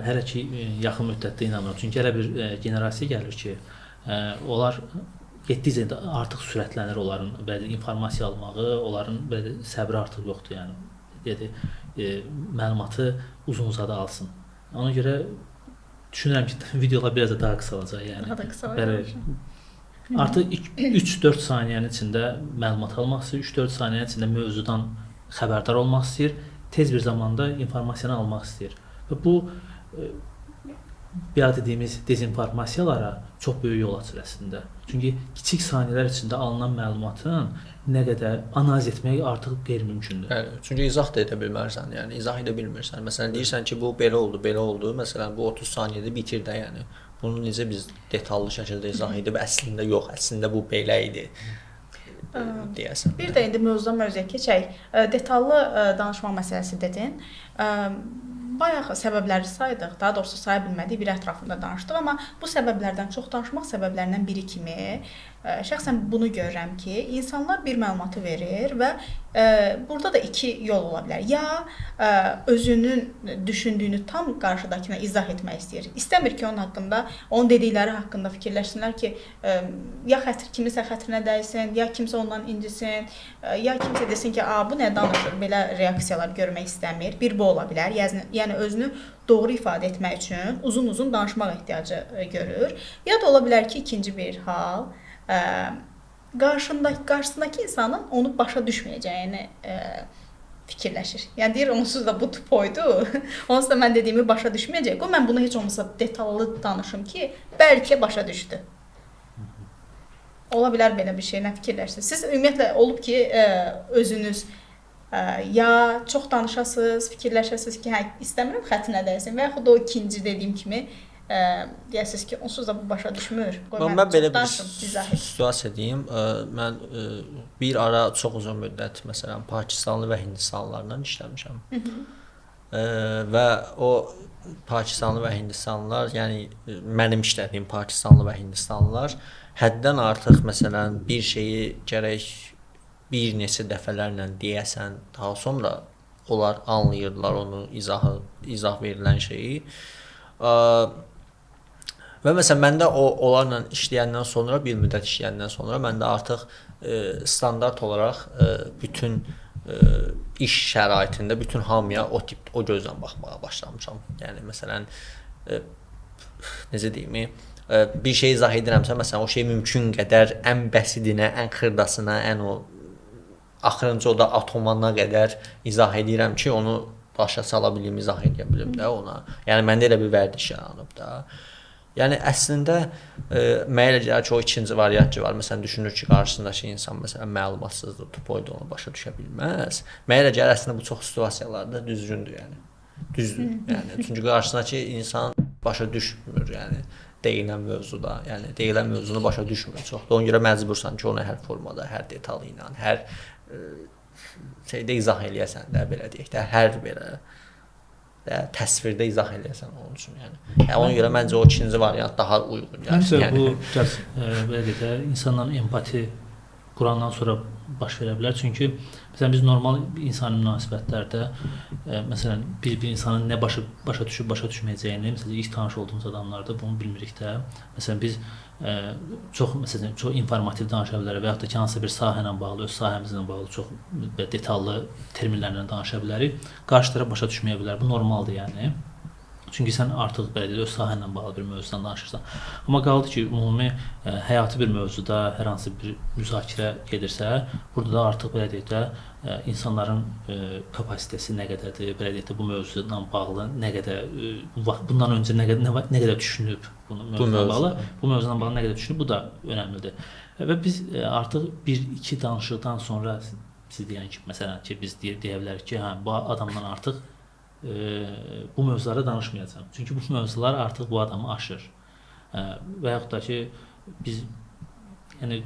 hələ ki yaxın müddətdə inanmıram. Çünki hələ bir generasiya gəlir ki, onlar getdikcə artıq sürətlənir onların belə informasiya almağı, onların belə səbri artıq yoxdur, yəni məlumatı uzun-uzadı alsın. Ona görə düşünürəm ki, videolar biraz da daha qısalacaq, yəni. Daha da qısalacaq. Artıq 3-4 saniyənin içində məlumat almaq istəyir, 3-4 saniyənin içində mövzudan xəbərdar olmaq istəyir, tez bir zamanda informasiyanı almaq istəyir. Və bu bir dediyimiz dezinformasiyalara çox böyük yol açır əslində. Çünki kiçik saniyələr içində alınan məlumatın nə qədər analiz etmək artıq qeyri-mümkündür. Bəli, çünki izah da edə bilmərsən, yəni izah edə bilmirsən. Məsələn deyirsən ki, bu belə oldu. Məsələn bu 30 saniyədə bitir də, yəni. Bunu necə biz detallı şəkildə izah edib əslində yox, əslində bu belə idi deyəsən. Bir də indi mövzuya keçək. Detallı danışma məsələsi dedin. Bayaq səbəbləri saydıq, daha doğrusu saya bilmədik bir ətrafında danışdıq, amma bu səbəblərdən çox danışmaq səbəblərindən biri kimi şəxsən bunu görürəm ki, insanlar bir məlumatı verir və burada da iki yol ola bilər. Ya özünün düşündüyünü tam qarşıdakına izah etmək istəyir. İstəmir ki, onun haqqında, onun dedikləri haqqında fikirləşsinlər ki, ya kimisə xətrinə dəysin, ya kimsə ondan incisin, ya kimsə desin ki, bu nə danışır, belə reaksiyalar görmək istəmir. Bir bu ola bilər. Yəni özünü doğru ifadə etmək üçün uzun-uzun danışmaq ehtiyacı görür. Ya da ola bilər ki, ikinci bir hal qarşısındakı insanın onu başa düşməyəcəyini fikirləşir. Yəni deyir, onsuz da bu tupoydu, onsuz da mən dediyimi başa düşməyəcək. Mən bunu heç olmasa detallı danışım ki, bəlkə başa düşdü. Ola bilər belə bir şey, nə fikirləşirsiniz? Siz ümumiyyətlə olub ki, özünüz ya çox danışasınız, fikirləşəsiniz ki, istəmirəm xətrinə dəysin və yaxud da o ikinci dediyim kimi deyəsiniz ki, onsuz da bu başa düşmür. Mən belə bir situasiya deyim. Mən bir ara çox uzun müddət məsələn Pakistanlı və Hindistanlılarla işləmişəm. Və o Pakistanlı və Hindistanlılar, yəni mənim işlədiyim Pakistanlı və Hindistanlılar həddən artıq məsələn bir şeyi gərək bir neçə dəfələrlə deyəsən, daha sonra onlar anlayırlar onu, izah verilən şeyi. Və məsələn məndə onlarla işləyəndən sonra, bir müddət işləyəndən sonra məndə artıq standart olaraq bütün iş şəraitində bütün hamıya o gözlə baxmağa başlamışam. Yəni məsələn necə deyim, bir şey izah edirəmsə, məsələn o şey mümkün qədər ən bəsidinə, ən xırdasına, ən o axırıncı o da atomana qədər izah edirəm ki, onu başa sala bilim, izah edə bilim də ona. Yəni məndə elə bir vərdiş yaranıb da. Yəni əslində mənə elə gəlir ki, o ikinci variant ki var. Məsələn düşünür ki, qarşısındakı insan məsələn məlumatsızdır, tupoydur, onu başa düşə bilməz. Mənə elə gəlir əslində bu çox situasiyalarda düzgündür yəni. Düzdür. Yəni çünki qarşısındakı insan başa düşmür yəni deyilən mövzuda. Yəni deyilən mövzunu başa düşmür çox. Ona görə məcbursan ki, onu hər formada, hər detalı ilə, hər şeydə izah eləyəsən də belə deyək də, hər belə təsvirdə izah eləyəsən onun üçün yəni. Yəni ona görə məncə o ikinci variant daha uyğun gəlir. Məncə yəni. bu biraz belə deyək də insanla empati qurandan sonra baş verə bilər. Çünki məsələn biz normal insani münasibətlərdə məsələn bir insanın nə başa düşüb, başa düşməyəcəyini, məsələn ilk tanış olduğumuz adamlarda bunu bilmirik də. Məsələn biz çox informativ danışa bilərik və ya da ki, hansısa bir sahə ilə bağlı, öz sahəmizlə bağlı çox detallı terminlərlə danışa bilərik. Qarşı tərəf başa düşməyə bilər. Bu normaldır yəni. Çünki sən artıq belə deyək, öz sahənlə bağlı bir mövzudan danışırsan. Amma qaldı ki, ümumi həyati bir mövzuda hər hansı bir müzakirə gedirsə, burada da artıq belə deyək də insanların kapasitesi nə qədərdir, belə deyək də bu mövzudan bağlı nə qədər bundan öncə nə qədər düşünüb bu mövzudan bağlı nə qədər düşünüb, bu da önəmlidir. Və biz artıq 1-2 danışıqdan sonra siz deyən ki, məsələn ki, biz deyə bilərik ki, hə, bu adamdan artıq bu mövzulara danışmayacağam. Çünki bu mövzular artıq bu adamı aşır. Və yaxud da ki, biz yəni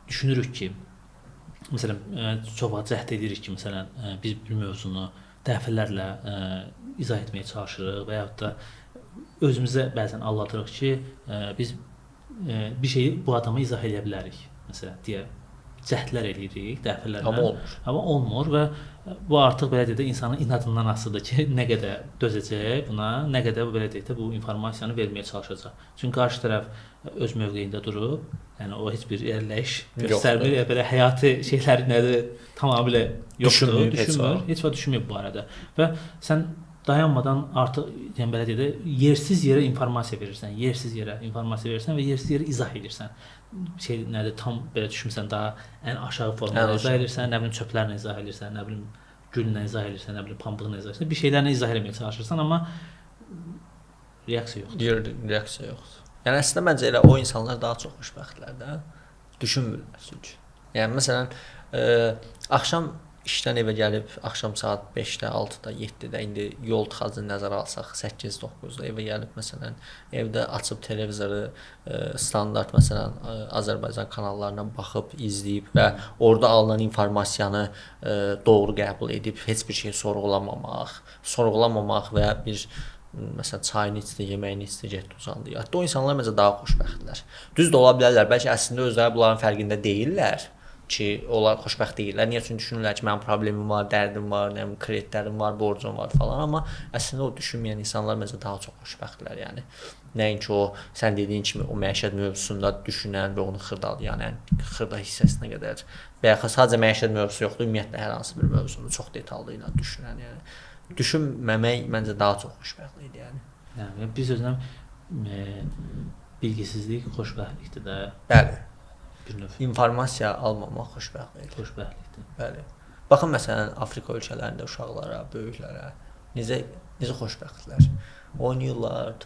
düşünürük ki, məsələn, çox vaxt cəhd edirik ki, məsələn, biz bir mövzunu dəfələrlə izah etməyə çalışırıq və yaxud da özümüzə bəzən aldatırıq ki, biz bir şeyi bu adama izah edə bilərik, məsələn, deyə cəhdlər eləyirik dəfələrlə. Amma olmur və bu artıq belə deyək də insanın inadından asılıdır ki, nə qədər dözəcək buna, nə qədər belə deyək də bu informasiyanı verməyə çalışacaq. Çünki qarşı tərəf öz mövqeyində durub, yəni o heç bir irəliləyiş göstərmir, belə həyati şeyləri nədir tamamilə yoxdur, düşünmür, heç vaxt düşünmür bu barədə. Və sən dayanmadan artıq yəni belə deyək də yersiz yerə informasiya verirsən, yersiz yerə informasiya verirsən və yersiz yerə izah edirsən. Şey nədir, tam belə düşmüsən, daha ən aşağı formada izah edirsən, nə bilim çöplərlə izah edirsən, nə bilim güllə izah edirsən, nə bilim pambıqla izah edirsən, bir şeylərlə izah etməyə çalışırsan, amma reaksiya yoxdur. Reaksiya yoxdur. Yəni əslində məncə elə o insanlar daha çox xoşbəxtlər də, düşünmürlər çünki. Yəni məsələn, axşam işdən evə gəlib, axşam saat 5-də, 6-da, 7-də indi yol tıxacını nəzərə alsaq, 8-9-da evə gəlib məsələn, evdə açıb televizoru, standart məsələn Azərbaycan kanallarına baxıb, izləyib və orada alınan informasiyanı doğru qəbul edib, heç bir şey sorğulamamaq və bir məsələn çayını içdi, yeməyini içdi, getdi uzandı. Hətta o insanlar məncə daha xoşbəxtdirlər. Düz də ola bilərlər, bəlkə əslində özləri bunların fərqində deyillər ki, onlar xoşbəxt deyillər. Niyə üçün düşünürlər ki, mənim problemim var, dərdim var, nə bilim kreditlərim var, borcum var falan, amma əslində o düşünməyən insanlar məncə daha çox xoşbəxtdirlər, yəni. Nəinki o sən dediyin kimi o məişət mövzusunda düşünən və onu xırdalayan, yəni xırda hissəsinə qədər və ya sadəcə məişət mövzusu yoxdur, ümumiyyətlə hər hansı bir mövzunu çox detallı ilə düşünən, yəni düşünməmək məncə daha çox xoşbəxtlik idi, yəni. Yəni bir sözlə bilgisizlik xoşbəxtlikdir də. Bəli. Bir növ informasiya almamaq xoşbəxtlikdir. Xoşbəxtlikdir. Bəli. Baxın məsələn Afrika ölkələrində uşaqlara, böyüklərə necə xoşbəxtdirlər. Oynayırlar,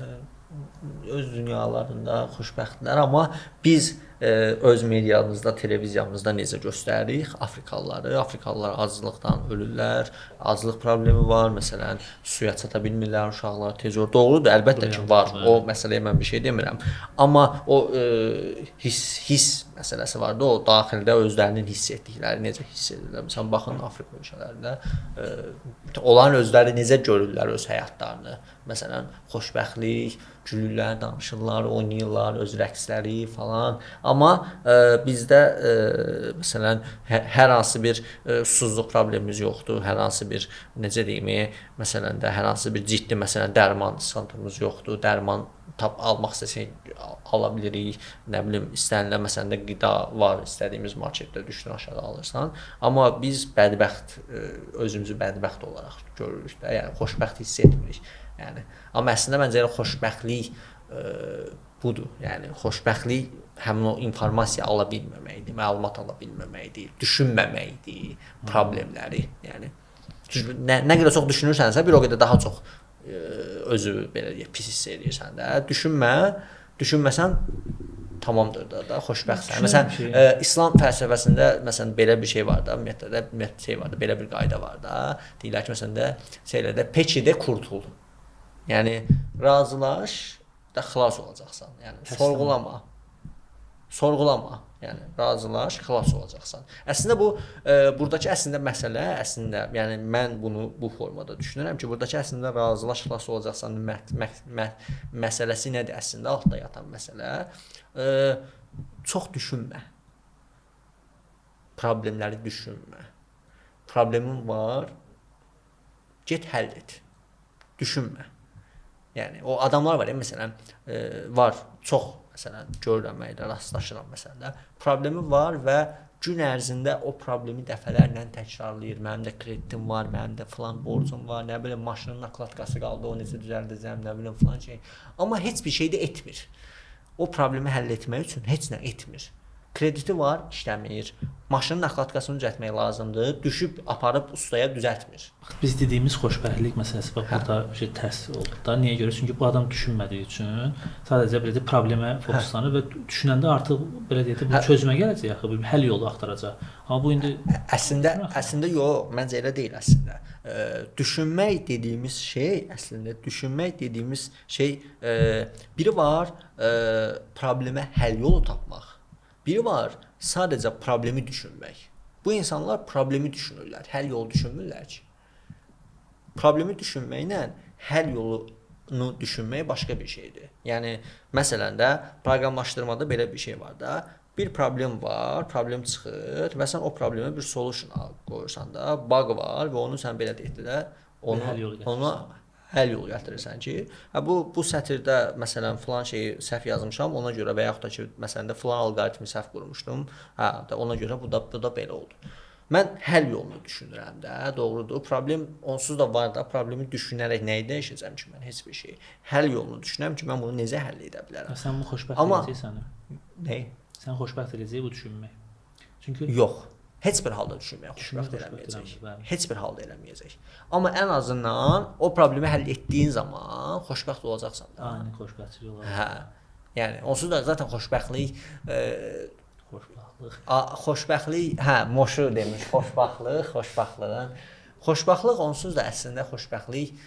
öz dünyalarında xoşbəxtdirlər, amma biz öz mediamızda, televiziyamızda necə göstəririk Afrikalılar aclıqdan ölürlər, aclıq problemi var, məsələn, suya çata bilmirlər uşaqlar tez olur. Doğrudur, əlbəttə ki, var. O məsələyə mən bir şey demirəm. Amma o hiss məsələsi var da, o daxildə özlərinin hiss etdikləri necə hiss edirlər. Məsələn, baxın Afrika ölkələrində onların özləri necə görürlər öz həyatlarını. Məsələn, xoşbəxtlik, gülürlər, danışırlar, oynayırlar, öz rəqsləri falan. Amma bizdə məsələn hər hansı bir susuzluq problemimiz yoxdur, hər hansı bir necə deyim, məsələn də hər hansı bir ciddi məsələn dərman sıxıntımız yoxdur, dərman almaq istəsək ala bilirik, nə bilim istənilən məsələn də qida var, istədiyimiz marketdə düşdün aşağı alırsan, amma biz bədbəxt özümüzü bədbəxt olaraq görürük də, yəni xoşbəxt hiss etmirik. Yəni amma əslində məncə elə xoşbəxtlik budur. Yəni xoşbəxtlik həmin o informasiya ala bilməməkdir, məlumat ala bilməməkdir, düşünməməkdir, problemləri. Yəni nə qədər çox düşünürsənsə, bir o qədər daha çox özü belə deyək, pis hiss edirsən də. Düşünməsən tamamdır da xoşbəxtsən. Məsələn, İslam fəlsəfəsində məsələn belə bir şey var da, ümumiyyətlə belə bir qayda var da. Deyirlər ki, məsələn də şeylərdə peçidə kurtul. Yəni razılaş da xilas olacaqsan. Yəni sorğulama. Yəni razılaş, xilas olacaqsan. Əslində bu burdakı məsələ yəni mən bunu bu formada düşünürəm ki, burdakı əslində razılaş, xilas olacaqsan məsələsi nədir əslində altda yatan məsələ? Çox düşünmə. Problemləri düşünmə. Problemin var, get həll et. Düşünmə. Yəni o adamlar var ya, məsələn, var çox məsələn görürəm, rastlaşıram məsələn. Problemi var və gün ərzində o problemi dəfələrlə təkrarlayır. Mənim də kreditim var, mənim də filan borcum var, nə bilim maşının nakladkası qaldı, o necə düzəldəcəm, nə bilim filan şey. Amma heç bir şey də etmir. O problemi həll etmək üçün heç nə etmir. Krediti var, işləmir. Maşının nakladkasını düzəltmək lazımdır. Düşüb aparıb ustaya düzəltmir. Biz dediyimiz xoşbəxtlik məsələsi bax burada şey tərs oldu da. Niyə görə? Çünki bu adam düşünmədiyi üçün sadəcə belə problemə fokuslanır və düşünəndə artıq belə deyək bu çözümə gələcək, axı bir həll yolu axtaracaq. Amma bu indi əslində yox, məncə elə deyil əslində. Düşünmək dediyimiz şey biri var problemə həll yolu tapmaq. Biri var sadəcə problemi düşünmək. Bu insanlar problemi düşünürlər, həll yolu düşünmürlər ki. Problemi düşünməklə həll yolunu düşünmək başqa bir şeydir. Yəni məsələn də proqramlaşdırmada belə bir şey var da. Bir problem var, problem çıxır və sən o problemə bir solution qoyursan da, bug var və onu sən belə deyək də, onu həll yolu gətirirsən ki, bu sətirdə məsələn filan şeyi səhv yazmışam, ona görə və yaxud da ki, məsələn də filan alqoritmi səhv qurmuşdum, ona görə bu da belə oldu. Mən həll yolunu düşünürəm də, doğrudur. Problem onsuz da var da, problemi düşünərək nəyi dəyişəcəm ki, mən heç bir şey. Həll yolunu düşünürəm ki, mən bunu necə həll edə bilərəm. Sən bu xoşbəxt edəcəksən. Nə? Sən xoşbəxt edəcək bu düşünmək. Çünki yox. Heç bir halda düşünməyə xoşbəxt eləməyəcək. Heç bir halda eləməyəcək. Amma ən azından o problemi həll etdiyin zaman xoşbəxt olacaqsan da. Aynen, xoşbəxtçilik olacaq. Yəni onsuz da zaten xoşbəxtlik moşu demiş, xoşbəxtlıq onsuz da əslində xoşbəxtlik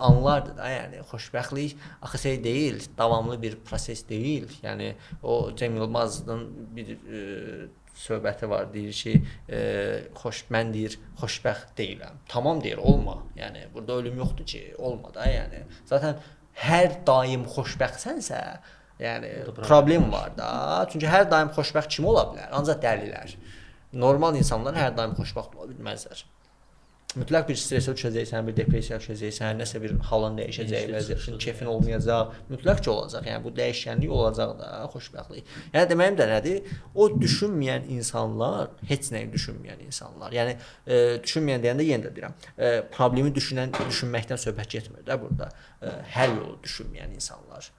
anlardır da, yəni xoşbəxtlik axı şey deyil, davamlı bir proses deyil. Yəni o Cem Yılmazın bir söhbəti var, deyir ki, mən deyir xoşbəxt deyiləm. Tamam deyir, olma. Yəni burada ölüm yoxdur ki, olma da, yəni. Zaten hər daim xoşbəxtsənsə, yəni problem var da. Çünki hər daim xoşbəxt kim ola bilər? Ancaq dəlilər. Normal insanlar hər daim xoşbəxt ola bilməzlər. Mütləq bir stresə düşəcəksən, bir depressiyaya düşəcəksən, nəsə bir halın dəyişəcək, vəziyyətin, keyfin olmayacaq, mütləq ki olacaq. Yəni bu dəyişkənlik olacaq da, xoşbəxtlik. Yəni deməyim də nədir? O düşünməyən insanlar, heç nəyi düşünməyən insanlar. Yəni düşünməyən deyəndə yenə də deyirəm, problemi düşünməkdən söhbət getmir də burada. Həll yolu düşünməyən insanlar.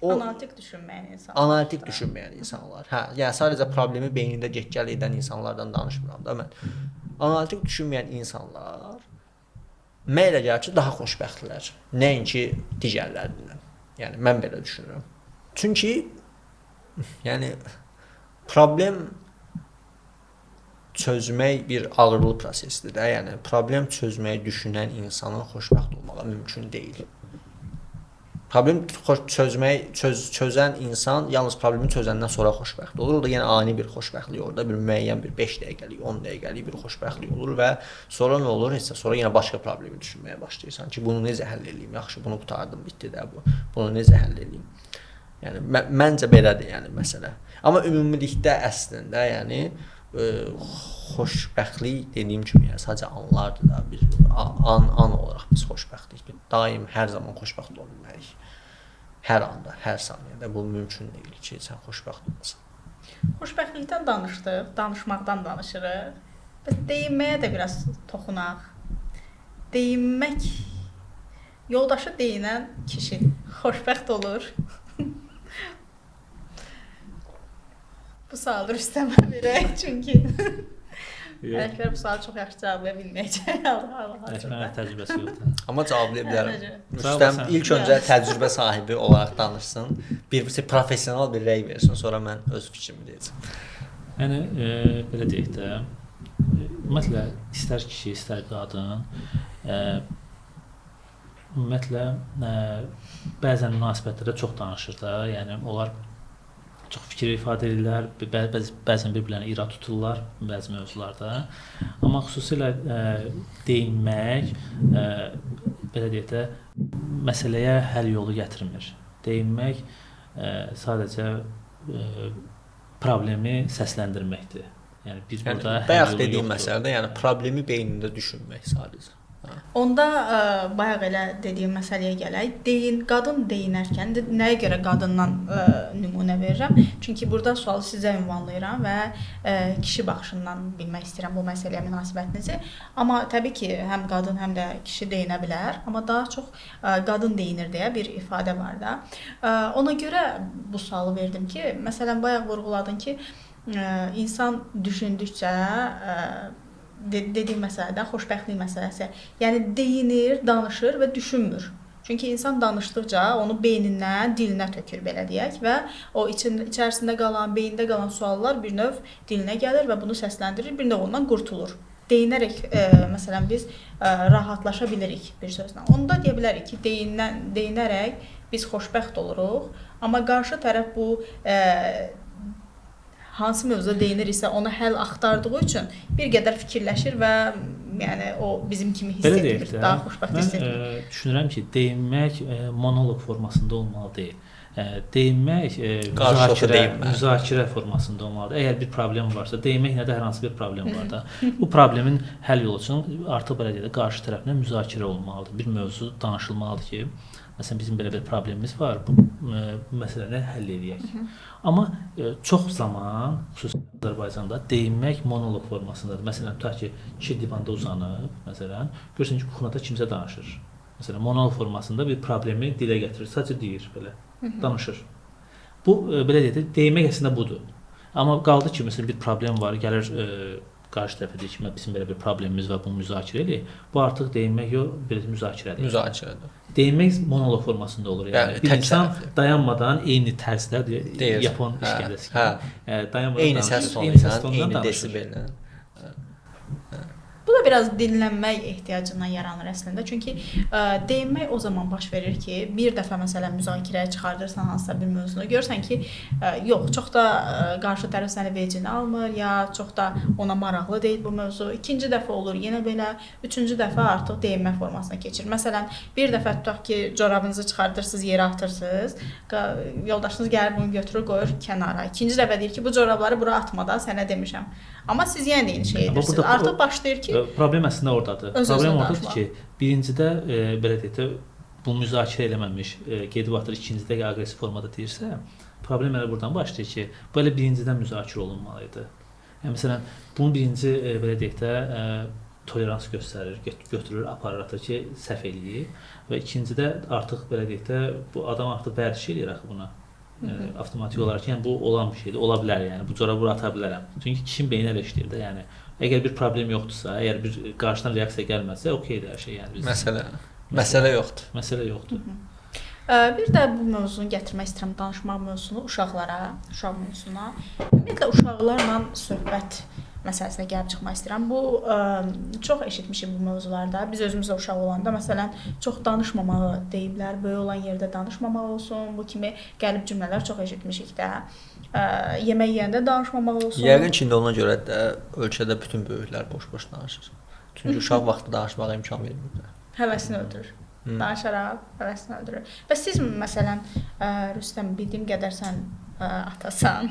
Analitik düşünməyən insanlar. Hə, yəni sadəcə problemi beynində get-gəl edən insanlardan danışmıram da mən. Analitik düşünməyən insanlar mənə elə gəlir ki, daha xoşbəxtdirlər. Nəinki digərlərindən. Yəni mən belə düşünürəm. Çünki yəni problem çözmək bir ağırlı prosesdir də. Yəni problem çözməyi düşünən insanın xoşbəxt olmağı mümkün deyil. Problem çözən insan yalnız problemi çözəndən sonra xoşbəxt olur. O da yenə ani bir xoşbəxtlik, orada bir müəyyən bir 5 dəqiqəlik, 10 dəqiqəlik bir xoşbəxtlik olur və sonra nə olur? Heç sonra yenə başqa problemi düşünməyə başlayırsan ki, bunu necə həll edeyim? Yaxşı, bunu qurtardım, bitdi də bu. Bunu necə həll edeyim? Yəni məncə belədir, yəni məsələ. Amma ümumilikdə əslində, yəni xoşbəxtlik dediyim kimi, yəni sadəcə anlardır da, bir an olaraq biz xoşbəxtlik. Daim hər zaman xoşbəxt ola bilmərik. Hər anda, hər saniyədə bu mümkün deyil ki, sən xoşbəxt olasan. Xoşbəxtlikdən danışdıq, danışmaqdan danışırıq. Bəs deyinməyə də biraz toxunaq. Deyinmək, yoldaşı deyinən kişi xoşbəxt olur. Bu sualı Rüstəmə verək, çünki Ələkbər bu sualı çox yaxşı cevablaya bilməyəcək. Ələkbərin təcrübəsi yoxdur. Amma cevablaya bilərəm. Necə? Rüstəm ilk öncə təcrübə sahibi olaraq danışsın, bir professional bir rəy versin, sonra mən öz fikrimi deyəcəm. Yəni belə deyək də, ümumiyyətlə istər kişi, istər qadın, ümumiyyətlə bəzən münasibətlərdə çox danışır da, yəni onlar çox fikir ifadə edirlər, bəzən bir-birlərinə irad tuturlar bəzi mövzularda. Amma xüsusilə deyinmək, belə deyək də, məsələyə həll yolu gətirmir. Deyinmək sadəcə problemi səsləndirməkdir. Yəni biz burada bayaq dediyim məsələdə, yəni problemi beynində düşünmək sadəcə. Onda bayaq elə dediyim məsələyə gələk. Qadın deyinərkən nəyə görə qadından nümunə verirəm? Çünki burada sualı sizə ünvanlayıram və kişi baxışından bilmək istəyirəm bu məsələyə münasibətinizi. Amma təbii ki, həm qadın, həm də kişi deyinə bilər, amma daha çox qadın deyinir deyə bir ifadə var da. Ona görə bu sualı verdim ki, məsələn bayaq vurğuladın ki, insan düşündükcə dediyim məsələdə xoşbəxtlik məsələsi. Yəni deyinir, danışır və düşünmür. Çünki insan danışdıqca onu beynindən dilinə tökür belə deyək və o içərisində qalan, beyində qalan suallar bir növ dilinə gəlir və bunu səsləndirir, bir növ ondan qurtulur. Deyinərək məsələn biz rahatlaşa bilirik bir sözlə. Onda deyə bilərik ki, deyinərək biz xoşbəxt oluruq, amma qarşı tərəf bu hansı mövzuda deyinir isə ona həll axtardığı üçün bir qədər fikirləşir və yəni o bizim kimi hiss edir, daha xoşbəxt hiss edir. Mən düşünürəm ki, deyinmək monoloq formasında olmalı deyil. Deyinmək müzakirə formasında olmalıdır. Əgər bir problem varsa, deyinməklə də hər hansı bir problem var da. Bu problemin həll yolu üçün artıq belə deyək də qarşı tərəflə müzakirə olmalıdır. Bir mövzu danışılmalıdır ki, məsələn bizim belə bir problemimiz var, bu məsələni həll edək. Amma çox zaman, xüsusilə Azərbaycanda deyinmək monoloq formasındadır. Məsələn, tutaq ki, kişi divanda uzanıb, məsələn, görürsən ki, kuxnada kimsə danışır. Məsələn, monoloq formasında bir problemi dilə gətirir, sadəcə deyir belə, danışır. Bu belə deyək də, deyinmək əslində budur. Amma qaldı ki, məsələn, bir problem var, gəlir qarşı tərəfə deyir ki, bizim belə bir problemimiz var, bunu müzakirə edək. Bu artıq deyinmək yox, belə müzakirədir. Müzakirədir. Deyinmək monoloq formasında olur. Yəni bir insan dayanmadan eyni tərzdə Yapon işgəncəsi kimi dayanmadan eyni səs tonundan, eyni desibellə. Bu da biraz dinlənmək ehtiyacından yaranır əslində. Çünki deyinmək o zaman baş verir ki, bir dəfə məsələn müzakirəyə çıxardırsan hansısa bir mövzunu, görürsən ki, yox, çox da qarşı tərəf səni vecinə almır, ya çox da ona maraqlı deyil bu mövzu. İkinci dəfə olur, yenə belə, üçüncü dəfə artıq deyinmə formasına keçir. Məsələn, bir dəfə tutaq ki, corabınızı çıxardırsınız, yerə atırsınız, yoldaşınız gəlir bunu götürür, qoyur kənara. İkinci dəfə deyir ki, bu corabları bura atma da, sənə demişəm. Amma siz yenə də eyni şey edirsiniz. Artıq başlayır ki, problem əslində ordadır. Problem ordadır ki, birincidə belə deyək də bu müzakirə eləməmiş, gedib atır, ikincidə aqressiv formada deyirsə, problem elə buradan başlayır ki, bu elə birincidən müzakirə olunmalı idi. Yəni məsələn, bunu birinci belə deyək də tolerans göstərir, götürür, aparır atır ki, səhv eləyib və ikincidə artıq belə deyək də bu adam artıq vərdiş eləyir axı buna. Avtomatik olaraq, yəni bu olan bir şeydir, ola bilər, yəni bu corabı ata bilərəm. Çünki kişinin beyni elə işləyir də, yəni əgər bir problem yoxdursa, əgər bir qarşıdan reaksiya gəlməsə, okeydir hər şey, yəni biz məsələ yoxdur. Məsələ yoxdur. Bir də bu mövzunu gətirmək istəyirəm, danışmaq mövzusunu uşaq mövzusuna. Ümumiyyətlə uşaqlarla söhbət məsələsinə gəlib çıxmaq istəyirəm. Bu çox eşitmişik bu mövzularda. Biz özümüz də uşaq olanda məsələn çox danışmamağı deyiblər, böyük olan yerdə danışmamaq olsun. Bu kimi qəlib cümlələr çox eşitmişik də. Yemək yeyəndə danışmamaq olsun. Yəqin ki, ona görə də ölkədə bütün böyüklər boş-boş danışır. Çünki uşaq vaxtı danışmağa imkan vermirlər. Həvəsini öldürür. Danışaraq həvəsini öldürür. Və siz məsələn Rüstəm, bildiyim qədər sən atasan.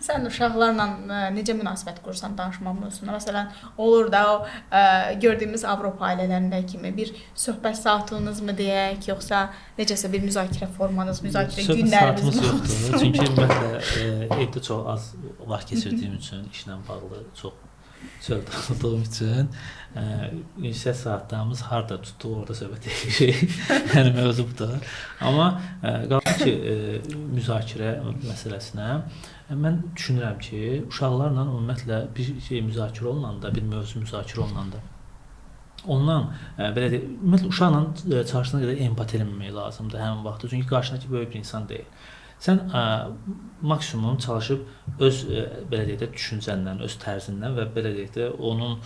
Sən uşaqlarla necə münasibət qursan danışmaq mövzusunda? Məsələn, olur da o gördüyümüz Avropa ailələrində kimi bir söhbət saatınızmı deyək, yoxsa necəsə bir müzakirə formanız, müzakirə günləriniz yoxdur. Çünki ümumiyyətlə evdə çox az vaxt keçirdiyim üçün işlə bağlı çox çöldə olduğum üçün yüksək saatlarımız harda tutduq, orada söhbət edirik. Yəni mövzu budur. Amma qaldı ki, müzakirə məsələsinə mən düşünürəm ki, uşaqlarla ümumiyyətlə bir şey müzakirə olunanda, bir mövzu müzakirə olunanda ondan belə deyək, ümumiyyətlə uşaqla çarşısına qədər empati eləməmək lazımdır həmin vaxtda. Çünki qarşındakı böyük bir insan deyil. Sən maksimum çalışıb öz belə deyək də düşüncəndən, öz tərzindən və belə deyək də onun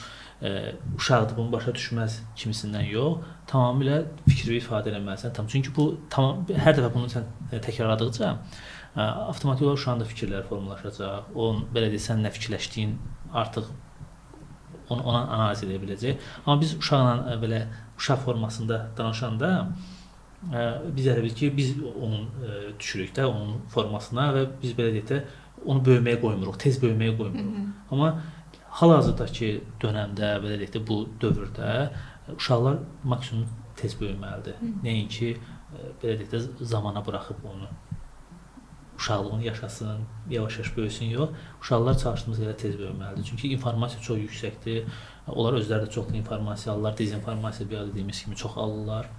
uşaqdır, bunu başa düşməz kimisindən yox, tamamilə fikri ifadə eləməlisən. Çünki bu hər dəfə bunu sən təkrarladıqca avtomatik olaraq uşağın da fikirləri formalaşacaq. Onun belə deyək sən nə fikirləşdiyin artıq ona analiz edə biləcək. Amma biz uşaqla belə uşaq formasında danışanda biz elə bil ki, biz onun düşürük də, onun formasına və biz belə deyək də onu böyüməyə qoymuruq, tez böyüməyə qoymuruq. Amma hal-hazırdakı dönəmdə, belə deyək də bu dövrdə uşaqlar maksimum tez böyüməlidir. Nəinki belə deyək də zamana buraxıb onu uşaqlığını yaşasın, yavaş-yavaş böyüsün yox. Uşaqlar çalışdığımız qədər tez böyüməlidir. Çünki informasiya çox yüksəkdir. Onlar özləri də çox informasiya alırlar, dezinformasiya bir dediyimiz kimi çox alırlar.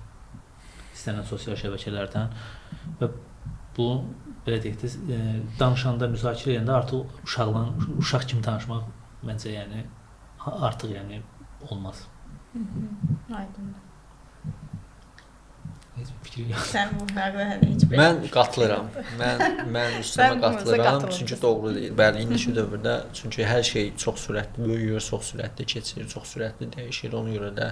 İstənilən sosial şəbəkələrdən və bu belə deyək də danışanda, müzakirə edəndə artıq uşaq kimi danışmaq məncə yəni artıq yəni olmaz. Aydındır. Heç bir fikrim yox. Sən bu fərqlə heç bir. Mən qatılıram. Mən üstünə qatılıram. Çünki doğru deyil. Bəli, indiki dövrdə çünki hər şey çox sürətli böyüyür, çox sürətli keçir, çox sürətli dəyişir. Ona görə də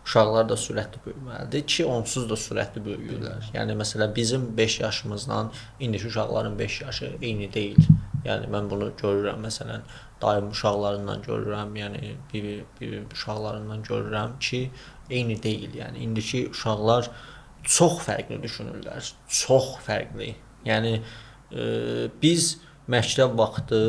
uşaqlar da sürətli böyüməlidir ki, onsuz da sürətli böyüyürlər. Yəni məsələn bizim 5 yaşımızla indiki uşaqların 5 yaşı eyni deyil. Yəni mən bunu görürəm məsələn daim uşaqlarından görürəm, yəni bir uşaqlarından görürəm ki, eyni deyil. Yəni indiki uşaqlar çox fərqli düşünürlər. Çox fərqli. Yəni biz məktəb vaxtı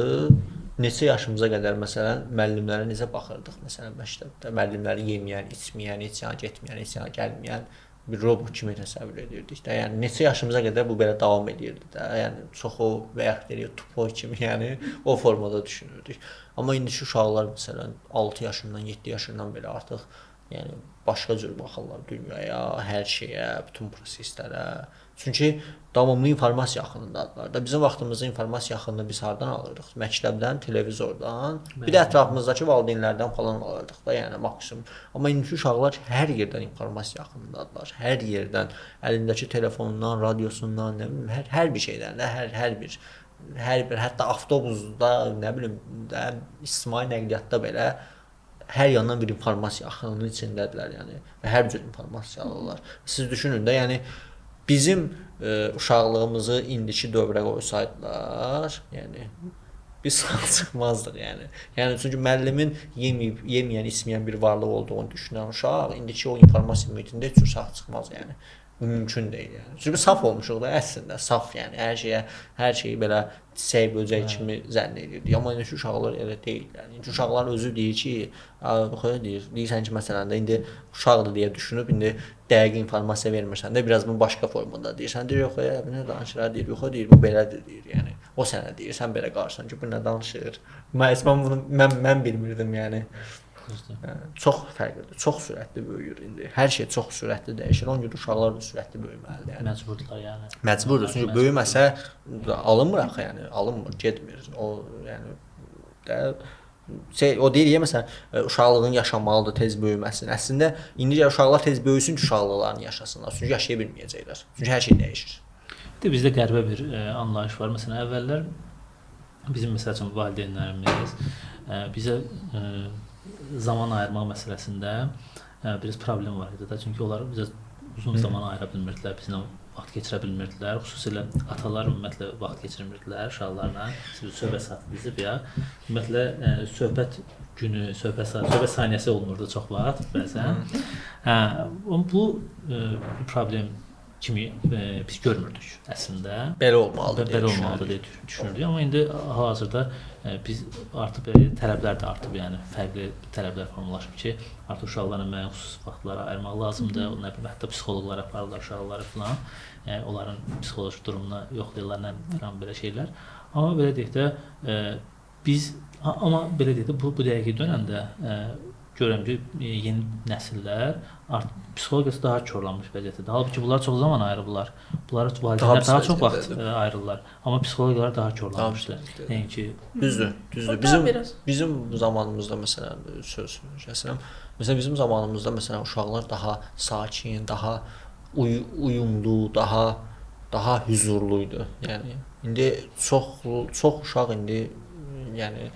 neçə yaşımıza qədər məsələn müəllimlərə necə baxırdıq məsələn məktəbdə? Müəllimləri yeməyən, içməyən, heç yana getməyən, heç yana gəlməyən bir robot kimi təsəvvür edirdik də. Yəni neçə yaşımıza qədər bu belə davam edirdi də. Yəni çoxu və ya deyək tupoy kimi, yəni o formada düşünürdük. Amma indiki uşaqlar məsələn 6 yaşından, 7 yaşından belə artıq yəni başqa cür baxırlar dünyaya, hər şeyə, bütün proseslərə. Çünki davamlı informasiya axınındadılar da. Bizim vaxtımızda informasiya axınını biz hardan alırdıq? Məktəbdən, televizordan, bir də ətrafımızdakı valideynlərdən falan alırdıq da, yəni maksimum. Amma indiki uşaqlar hər yerdən informasiya axınındadılar. Hər yerdən, əlindəki telefonundan, radiosundan, nə bilim, hər bir şeydən də, hər bir hətta avtobusda, nə bilim, ictimai nəqliyyatda belə hər yandan bir informasiya axınının içindədirlər, yəni və hər cür informasiya alırlar. Siz düşünün də, yəni bizim uşaqlığımızı indiki dövrə qoysaydılar, yəni biz sağ çıxmazdıq, yəni. Yəni çünki müəllimin yeməyən, içməyən bir varlıq olduğunu düşünən uşaq indiki o informasiya mühitində heç sağ çıxmaz, yəni. Mümkün deyil, yəni. Çünki saf olmuşuq da əslində, saf, yəni hər şeyi belə çiçək böcək kimi zənn edirdik. Amma indiki uşaqlar elə deyil, yəni. İndiki uşaqlar özü deyir ki, deyirsən ki, məsələn də indi uşaqdır deyə düşünüb indi dəqiq informasiya vermirsən də biraz bunu başqa formada deyirsən. Deyir yox, nə danışır, deyir, yox, deyir, bu belədir deyir, yəni. O sənə deyir, sən belə qarşısan ki, bu nə danışır. Mən bilmirdim, yəni. Çox fərqlidir, çox sürətli böyüyür indi. Hər şey çox sürətli dəyişir. Ona görə uşaqlar da sürətli böyüməlidir, yəni. Məcburdular, yəni. Məcburdur, çünki böyüməsə alınmır axı, yəni, alınmır, getmir. O yəni o deyir ya məsələn uşaqlığın yaşanmalıdır, tez böyüməsin. Əslində indi uşaqlar tez böyüsün ki, uşaqlıqlarını yaşasınlar. Çünki yaşaya bilməyəcəklər. Çünki hər şey dəyişir. Bizdə qəribə bir anlayış var. Məsələn, əvvəllər bizim məsəl üçün valideynlərimiz bizə zaman ayırmaq məsələsində biraz problem var idi də. Çünki onlar bizə uzun zaman ayıra bilmirdilər, bizlə vaxt keçirə bilmirdilər. Xüsusilə atalar ümumiyyətlə vaxt keçirmirdilər uşaqlarla. Söhbət saatı dizib ya. Ümumiyyətlə söhbət günü, söhbət saniyəsi olmurdu çox vaxt bəzən. Bu problem kimi biz görmürdük əslində. Belə olmalıdır deyə düşünürdük. Amma indi hal-hazırda biz artıq belə tələblər də artıb, yəni fərqli tələblər formalaşıb ki, artıq uşaqlara müəyyən xüsusi vaxtlara ayırmaq lazımdır. Nə bilim, hətta psixoloqlara aparırlar uşaqları falan. Yəni onların psixoloji durumuna yoxlayırlar, nə falan belə şeylər. Amma belə deyək də Biz amma belə deyək də bu dəqiqə dönəmdə görürəm ki, yeni nəsillər artıq psixologiyası daha korlanmış vəziyyətdə. Halbuki bunlar çox zaman ayırırlar. Bunlar valideynlər daha çox vaxt ayırırlar. Amma psixoloqlar daha korlanmışlar. Nəinki Düzdür. Bizim zamanımızda məsələn söz kəsirəm. Məsələn bizim zamanımızda məsələn uşaqlar daha sakin, daha uyumlu, daha huzurluydu. Yəni indi çox uşaq indi yəni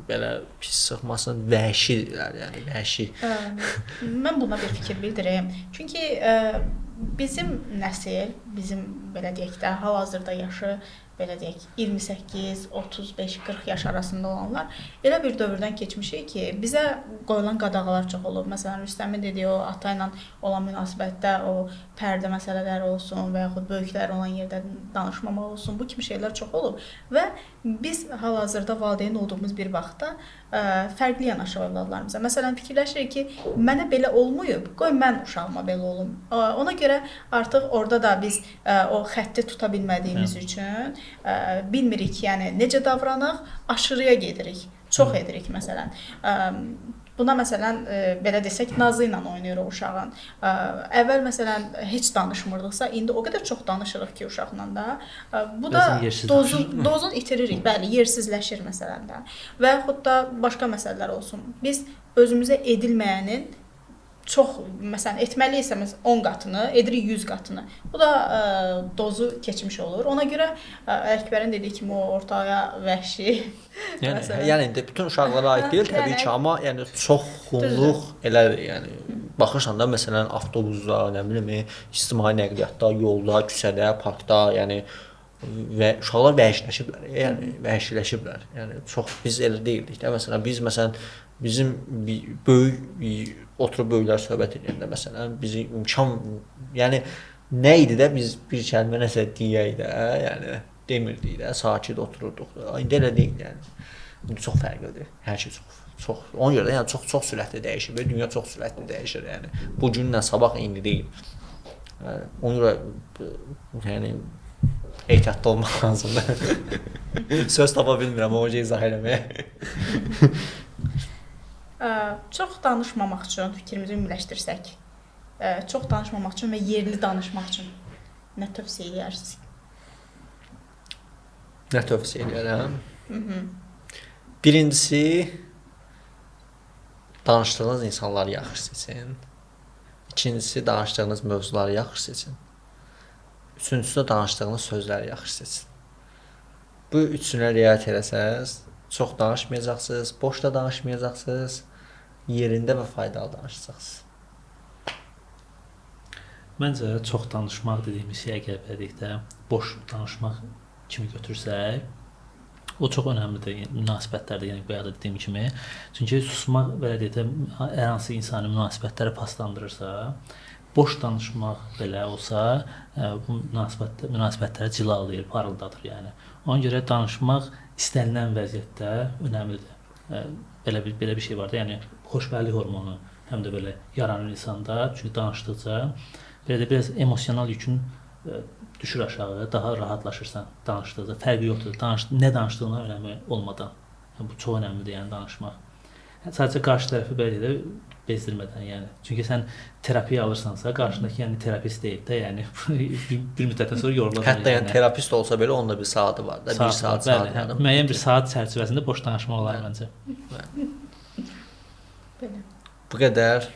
belə pis sıxmasın, vəhşidirlər, yəni vəhşi. Mən buna bir fikir bildirim. Çünki bizim nəsil, bizim belə deyək də hal-hazırda yaşı belə deyək 28, 35, 40 yaş arasında olanlar elə bir dövrdən keçmişik ki, bizə qoyulan qadağalar çox olub. Məsələn, Rüstəmin dediyi o ata ilə olan münasibətdə o pərdə məsələləri olsun və yaxud böyüklər olan yerdə danışmamaq olsun, bu kimi şeylər çox olub və biz hal-hazırda valideyn olduğumuz bir vaxtda fərqli yanaşır övladlarımıza. Məsələn, fikirləşirik ki, mənə belə olmayıb, qoy mən uşağıma belə olum. Ona görə artıq orada da biz o xətti tuta bilmədiyimiz üçün bilmirik, yəni necə davranaq, aşırıya gedirik, çox edirik məsələn. Buna məsələn belə desək nazı ilə oynayır o uşağın. Əvvəl məsələn heç danışmırdıqsa, indi o qədər çox danışırıq ki uşaqla da. Bu da dozunu itiririk. Bəli, yersizləşir məsələn də. Və yaxud da başqa məsələlər olsun. Biz özümüzə edilməyənin çox, məsələn, etməliysə 10 qatını, edirik 100 qatını. Bu da dozu keçmiş olur. Ona görə Əkbərin dediyi kimi o ortaya vəhşi. Yəni indi bütün uşaqlara aid deyil təbii ki, amma yəni çoxluq elədir. Yəni baxırsan da məsələn avtobusda, nə bilim, ictimai nəqliyyatda, yolda, küçədə, parkda, yəni və uşaqlar vəhşiləşiblər. Yəni vəhşiləşiblər. Yəni çox biz elə deyildik də. Məsələn bizim böyük oturub böyüklər söhbət edəndə məsələn bizi imkan, yəni nə idi də biz bir kəlmə nəsə deyək də, yəni demirdik də, sakit otururduq da. İndi elə deyil yəni. İndi çox fərqlidir. Hər şey çox. Ona görə də yəni çox sürətli dəyişir və dünya çox sürətli dəyişir yəni. Bu günlə sabah eyni deyil. Yəni ona görə yəni ehtiyatlı olmaq lazımdır. Söz tapa bilmirəm o izah eləməyə. Çox danışmamaq üçün fikrimizi ümumiləşdirsək, çox danışmamaq üçün və yerli danışmaq üçün nə tövsiyə edərsiniz? Nə tövsiyə edərəm? Birincisi, danışdığınız insanları yaxşı seçin. İkincisi, danışdığınız mövzuları yaxşı seçin. Üçüncüsü də danışdığınız sözləri yaxşı seçin. Bu üçünə riayət eləsəz, çox danışmayacaqsınız, boş da danışmayacaqsınız, yerində və faydalı danışacaqsınız. Məncə çox danışmaq dediyimiz şey əgər belədikdə boş danışmaq kimi götürsək, o çox önəmlidir münasibətlərdə, yəni bayaq da dediyim kimi. Çünki susmaq belədikdə hər hansı insani münasibətləri paslandırırsa, boş danışmaq belə olsa, bu münasibətləri cilalayır, parıldadır yəni. Ona görə danışmaq istənilən vəziyyətdə önəmlidir. Belə bir şey var da, yəni xoşbəxtlik hormonu həm də belə yaranır insanda, çünki danışdıqca belə də biraz emosional yükün düşür aşağı, daha rahatlaşırsan danışdıqca. Fərqi yoxdur, nə danışdığına önəmi olmadan. Yəni, bu çox önəmlidir, yəni danışmaq. Sadəcə qarşı tərəfi belə də bezdirmədən, yəni. Çünki sən terapiya alırsansa, qarşındakı yəni terapist deyil də, yəni bir müddətdən sonra yorulacaq. Hətta yəni terapist olsa belə onun da bir saatı var da, bir saat var. Müəyyən bir saat çərçivəsində boş danışmaq olar məncə. Belə. Bu qədər.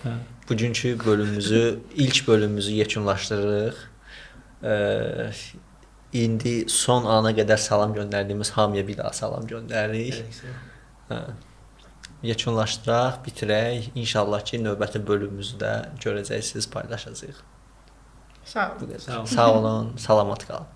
Bugünkü bölümümüzü, ilk bölümümüzü yekunlaşdırırıq. İndi son ana qədər salam göndərdiyimiz hamıya bir daha salam göndəririk. Yekunlaşdıraq, bitirək. İnşallah ki, növbəti bölümümüzü də görəcəksiniz, paylaşacağıq. Sağ olun. Sağ olun, salamat qalın.